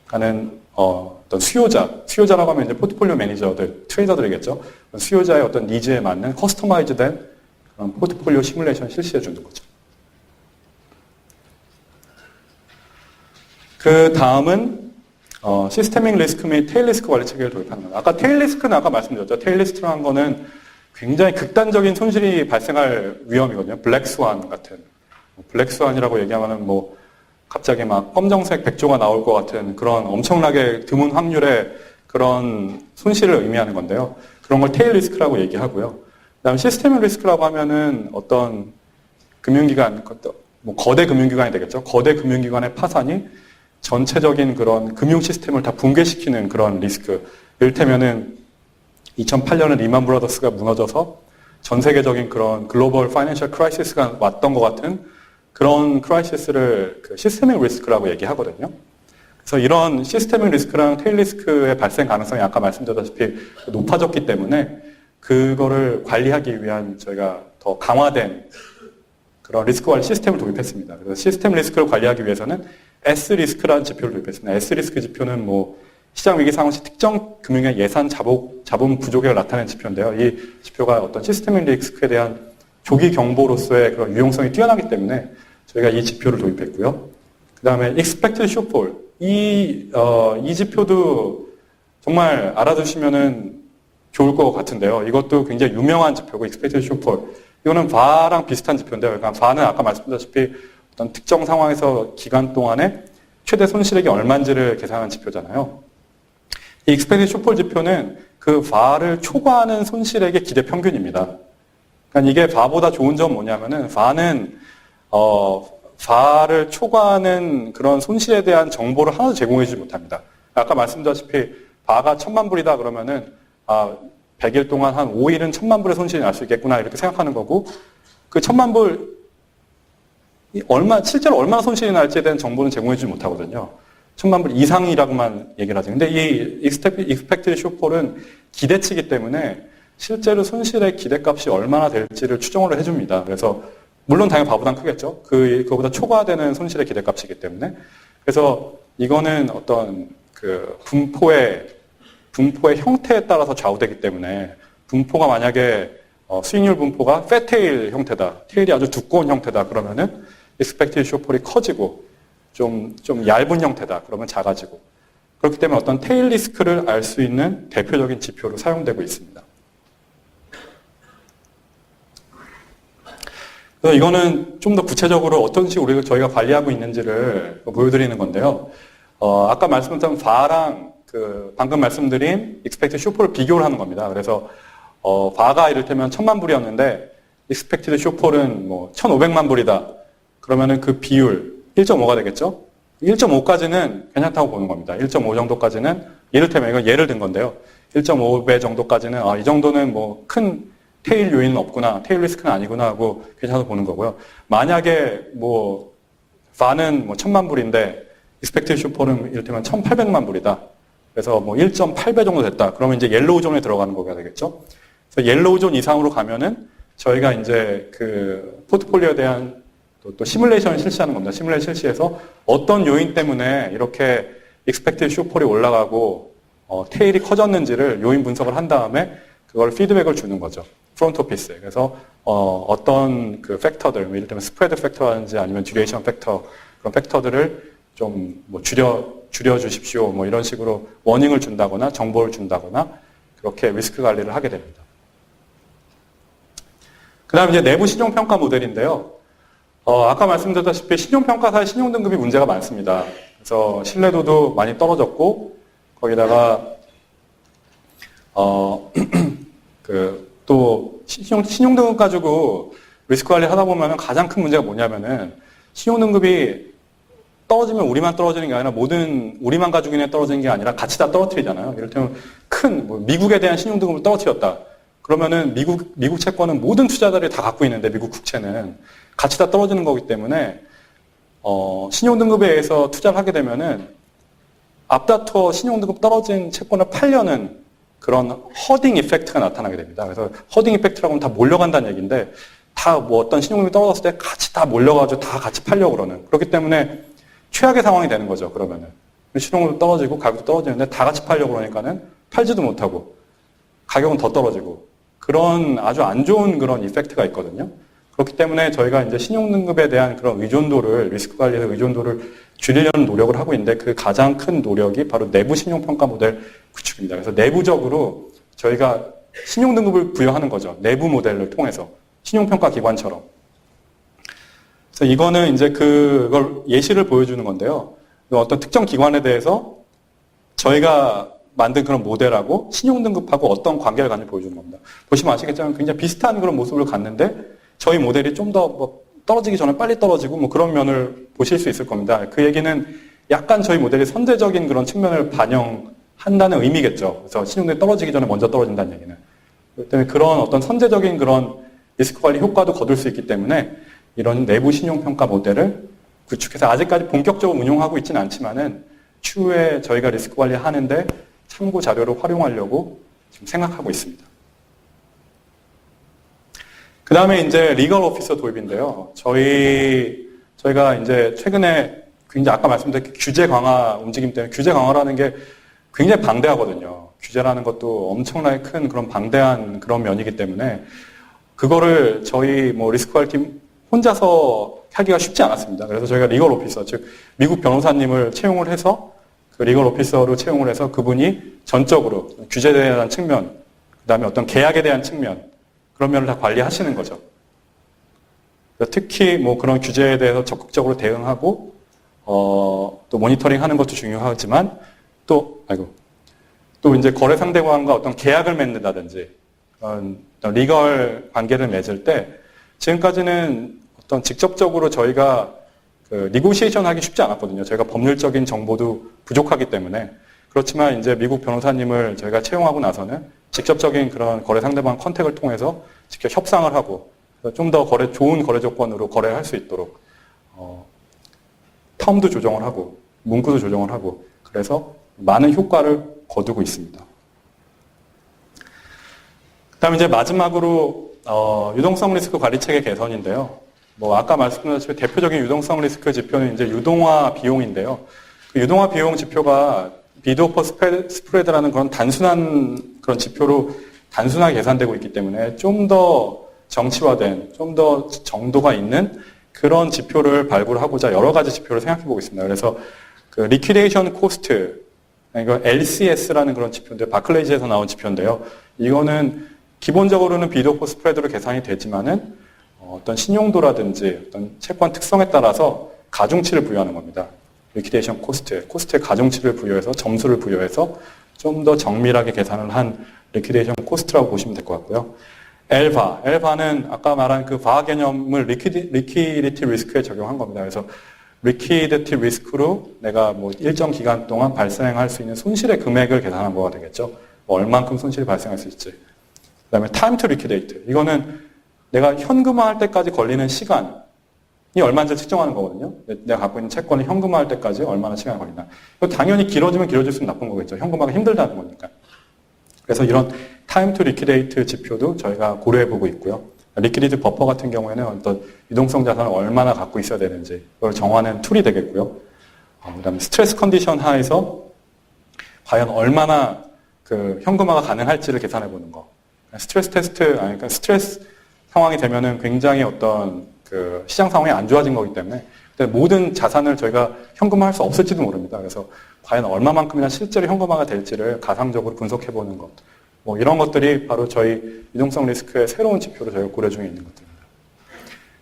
그러니까는 어떤 수요자라고 하면 이제 포트폴리오 매니저들, 트레이더들이겠죠. 수요자의 어떤 니즈에 맞는 커스터마이즈된 그런 포트폴리오 시뮬레이션을 실시해 주는 거죠. 그 다음은 시스테믹 리스크 및 테일 리스크 관리 체계를 도입하는 겁니다. 아까 테일 리스크는 아까 말씀드렸죠. 테일 리스크라는 거는 굉장히 극단적인 손실이 발생할 위험이거든요. 블랙스완 같은. 블랙스완이라고 얘기하면은 뭐 갑자기 막 검정색 백조가 나올 것 같은 그런 엄청나게 드문 확률의 그런 손실을 의미하는 건데요. 그런 걸 테일 리스크라고 얘기하고요. 그다음 시스테믹 리스크라고 하면은 어떤 금융기관, 뭐 거대 금융기관이 되겠죠. 거대 금융기관의 파산이 전체적인 그런 금융 시스템을 다 붕괴시키는 그런 리스크. 이를테면은 2008년에 리만 브라더스가 무너져서 전 세계적인 그런 글로벌 파이낸셜 크라이시스가 왔던 것 같은 그런 크라이시스를 시스테믹 리스크라고 얘기하거든요. 그래서 이런 시스테믹 리스크랑 테일 리스크의 발생 가능성이 아까 말씀드렸다시피 높아졌기 때문에 그거를 관리하기 위한 저희가 더 강화된 그런 리스크 관리 시스템을 도입했습니다. 그래서 시스템 리스크를 관리하기 위해서는 S 리스크라는 지표를 도입했습니다. S 리스크 지표는 뭐 시장 위기 상황 시 특정 금융의 예산 자본 부족을 나타내는 지표인데요. 이 지표가 어떤 시스템 리스크에 대한 조기 경보로서의 그런 유용성이 뛰어나기 때문에 저희가 이 지표를 도입했고요. 그 다음에 expected shortfall. 이 지표도 정말 알아두시면은 좋을 것 같은데요. 이것도 굉장히 유명한 지표고 expected shortfall. 이거는 VAR랑 비슷한 지표인데요. 그러니까 VAR는 아까 말씀드렸다시피 어떤 특정 상황에서 기간 동안에 최대 손실액이 얼마인지를 계산하는 지표잖아요. 이 expected shortfall 지표는 그 VAR을 초과하는 손실액의 기대 평균입니다. 그러니까 이게 VAR보다 좋은 점은 뭐냐면은 VAR는 VAR을 초과하는 그런 손실에 대한 정보를 하나도 제공해주지 못합니다. 아까 말씀드렸다시피 VAR가 1,000만 불이다 그러면은 100일 동안 한 5일은 1,000만 불의 손실이 날 수 있겠구나 이렇게 생각하는 거고 그 1,000만 불 실제로 얼마나 손실이 날지에 대한 정보는 제공해주지 못하거든요. 1000만 불 이상이라고만 얘기를 하죠. 근데 이 expected shortfall은 기대치이기 때문에 실제로 손실의 기대값이 얼마나 될지를 추정을 해줍니다. 그래서 물론 당연히 바보단 크겠죠. 그거보다 초과되는 손실의 기대값이기 때문에. 그래서 이거는 어떤 그 분포의 형태에 따라서 좌우되기 때문에 분포가 만약에 수익률 분포가 패테일 형태다. 테일이 아주 두꺼운 형태다. 그러면은 expected shortfall이 커지고 좀 얇은 형태다. 그러면 작아지고. 그렇기 때문에 어떤 테일 리스크를 알 수 있는 대표적인 지표로 사용되고 있습니다. 그래서 이거는 좀 더 구체적으로 어떤 식으로 저희가 관리하고 있는지를 보여드리는 건데요. 아까 말씀드린 VAR랑 방금 말씀드린 expected shortfall을 비교를 하는 겁니다. 그래서 VAR가 이를테면 1000만 불이었는데 expected shortfall은 뭐 1500만 불이다. 그러면은 그 비율 1.5가 되겠죠? 1.5까지는 괜찮다고 보는 겁니다. 1.5 정도까지는 이를테면 이건 예를 든 건데요. 1.5배 정도까지는 이 정도는 뭐 큰 테일 요인은 없구나, 테일 리스크는 아니구나 하고 괜찮아서 보는 거고요. 만약에 뭐 VAR는 뭐 1000만 불인데 expected shortfall은 이를테면 1800만 불이다. 그래서 뭐 1.8배 정도 됐다. 그러면 이제 옐로우 존에 들어가는 거가 되겠죠. 그래서 옐로우 존 이상으로 가면은 저희가 이제 그 포트폴리오에 대한 또 시뮬레이션을 실시하는 겁니다. 시뮬레이션 실시해서 어떤 요인 때문에 이렇게 expected shortfall이 올라가고 테일이 커졌는지를 요인 분석을 한 다음에 그걸 피드백을 주는 거죠. 프론트 오피스에. 그래서 어떤 그 팩터들, 뭐 이를테면 스프레드 팩터라든지 아니면 듀레이션 팩터 그런 팩터들을 좀 뭐 줄여 주십시오. 뭐 이런 식으로 워닝을 준다거나 정보를 준다거나 그렇게 리스크 관리를 하게 됩니다. 그다음에 이제 내부 신용평가 모델인데요. 아까 말씀드렸다시피 신용평가사의 신용등급이 문제가 많습니다. 그래서 신뢰도도 많이 떨어졌고, 거기다가, 또, 신용등급 가지고 리스크 관리 하다 보면 가장 큰 문제가 뭐냐면은, 신용등급이 떨어지면 우리만 떨어지는 게 아니라 우리만 가지고 있는 게 떨어지는 게 아니라 같이 다 떨어뜨리잖아요. 이를테면 미국에 대한 신용등급을 떨어뜨렸다. 그러면은 미국 채권은 모든 투자자들이 다 갖고 있는데 미국 국채는 같이 다 떨어지는 거기 때문에 신용등급에 의해서 투자를 하게 되면은 앞다퉈 신용등급 떨어진 채권을 팔려는 그런 허딩 이펙트가 나타나게 됩니다. 그래서 허딩 이펙트라고 하면 다 몰려간다는 얘기인데 다 뭐 어떤 신용등급이 떨어졌을 때 같이 다 몰려가지고 다 같이 팔려고 그러는 그렇기 때문에 최악의 상황이 되는 거죠. 그러면은 신용도 떨어지고 가격도 떨어지는데 다 같이 팔려고 그러니까는 팔지도 못하고 가격은 더 떨어지고 그런 아주 안 좋은 그런 이펙트가 있거든요. 그렇기 때문에 저희가 이제 신용등급에 대한 그런 의존도를, 리스크 관리에서 의존도를 줄이려는 노력을 하고 있는데 그 가장 큰 노력이 바로 내부 신용평가 모델 구축입니다. 그래서 내부적으로 저희가 신용등급을 부여하는 거죠. 내부 모델을 통해서. 신용평가 기관처럼. 그래서 이거는 이제 그걸 예시를 보여주는 건데요. 어떤 특정 기관에 대해서 저희가 만든 그런 모델하고 신용등급하고 어떤 관계를 갖는지 보여주는 겁니다. 보시면 아시겠지만 굉장히 비슷한 그런 모습을 갖는데 저희 모델이 좀 더 뭐 떨어지기 전에 빨리 떨어지고 뭐 그런 면을 보실 수 있을 겁니다. 그 얘기는 약간 저희 모델이 선제적인 그런 측면을 반영한다는 의미겠죠. 그래서 신용등급이 떨어지기 전에 먼저 떨어진다는 얘기는. 그렇기 때문에 그런 어떤 선제적인 그런 리스크 관리 효과도 거둘 수 있기 때문에 이런 내부 신용평가 모델을 구축해서 아직까지 본격적으로 운용하고 있지는 않지만은 추후에 저희가 리스크 관리 하는데 참고 자료로 활용하려고 지금 생각하고 있습니다. 그 다음에 이제 리걸 오피서 도입인데요. 저희가 이제 최근에 굉장히 아까 말씀드린 규제 강화 움직임 때문에 규제 강화라는 게 굉장히 방대하거든요. 규제라는 것도 엄청나게 큰 그런 방대한 그런 면이기 때문에 그거를 저희 뭐 리스크 관리 팀 혼자서 하기가 쉽지 않았습니다. 그래서 저희가 리걸 오피서, 즉 미국 변호사님을 채용을 해서 그 리걸 오피서로 채용을 해서 그분이 전적으로 규제에 대한 측면, 그 다음에 어떤 계약에 대한 측면, 그런 면을 다 관리하시는 거죠. 특히 뭐 그런 규제에 대해서 적극적으로 대응하고, 또 모니터링 하는 것도 중요하지만, 또 이제 거래 상대방과 어떤 계약을 맺는다든지, 어떤 리걸 관계를 맺을 때, 지금까지는 어떤 직접적으로 저희가 그 니고시에이션 하기 쉽지 않았거든요. 저희가 법률적인 정보도 부족하기 때문에. 그렇지만 이제 미국 변호사님을 저희가 채용하고 나서는 직접적인 그런 거래 상대방 컨택을 통해서 직접 협상을 하고 좀 더 좋은 거래 조건으로 거래할 수 있도록 텀도 조정을 하고 문구도 조정을 하고 그래서 많은 효과를 거두고 있습니다. 그다음에 이제 마지막으로 유동성 리스크 관리 체계 개선인데요. 뭐 아까 말씀드렸다시피 대표적인 유동성 리스크 지표는 이제 유동화 비용인데요. 그 유동화 비용 지표가 비드 오퍼 스프레드라는 그런 단순한 그런 지표로 단순하게 계산되고 있기 때문에 좀 더 정치화된, 좀 더 정도가 있는 그런 지표를 발굴하고자 여러 가지 지표를 생각해 보고 있습니다. 그래서 그 리퀴데이션 코스트, 이거 LCS라는 그런 지표인데 바클레이즈에서 나온 지표인데요. 이거는 기본적으로는 비드 오퍼 스프레드로 계산이 되지만은 어떤 신용도라든지 어떤 채권 특성에 따라서 가중치를 부여하는 겁니다. 리퀴데이션 코스트에 가중치를 부여해서 점수를 부여해서 좀 더 정밀하게 계산을 한 리퀴데이션 코스트라고 보시면 될 것 같고요. 엘바는 아까 말한 그 바하 개념을 리퀴디티 리스크에 적용한 겁니다. 그래서 리퀴디티 리스크로 내가 뭐 일정 기간 동안 발생할 수 있는 손실의 금액을 계산한 거가 되겠죠. 뭐 얼만큼 손실이 발생할 수 있지. 그다음에 time to liquidate. 이거는 내가 현금화할 때까지 걸리는 시간이 얼마인지 측정하는 거거든요. 내가 갖고 있는 채권을 현금화할 때까지 얼마나 시간이 걸린다. 이거 당연히 길어지면 길어질수록 나쁜 거겠죠. 현금화가 힘들다는 거니까. 그래서 이런 time to liquidate 지표도 저희가 고려해보고 있고요. 리퀴디티 버퍼 같은 경우에는 어떤 유동성 자산을 얼마나 갖고 있어야 되는지 그걸 정하는 툴이 되겠고요. 그다음에 스트레스 컨디션 하에서 과연 얼마나 그 현금화가 가능할지를 계산해보는 거. 스트레스 테스트, 그러니까 스트레스 상황이 되면은 굉장히 어떤 그 시장 상황이 안 좋아진 거기 때문에 모든 자산을 저희가 현금화할 수 없을지도 모릅니다. 그래서 과연 얼마만큼이나 실제로 현금화가 될지를 가상적으로 분석해보는 것. 뭐 이런 것들이 바로 저희 유동성 리스크의 새로운 지표로 저희가 고려 중에 있는 것들입니다.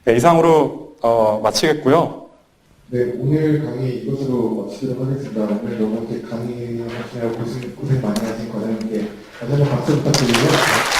네, 이상으로 마치겠고요. 네, 오늘 강의 이것으로 마치도록 하겠습니다. 오늘 너무 이렇게 강의하시느라 고생 많이 하신 과장님께 다시 한번 박수 부탁드리고요.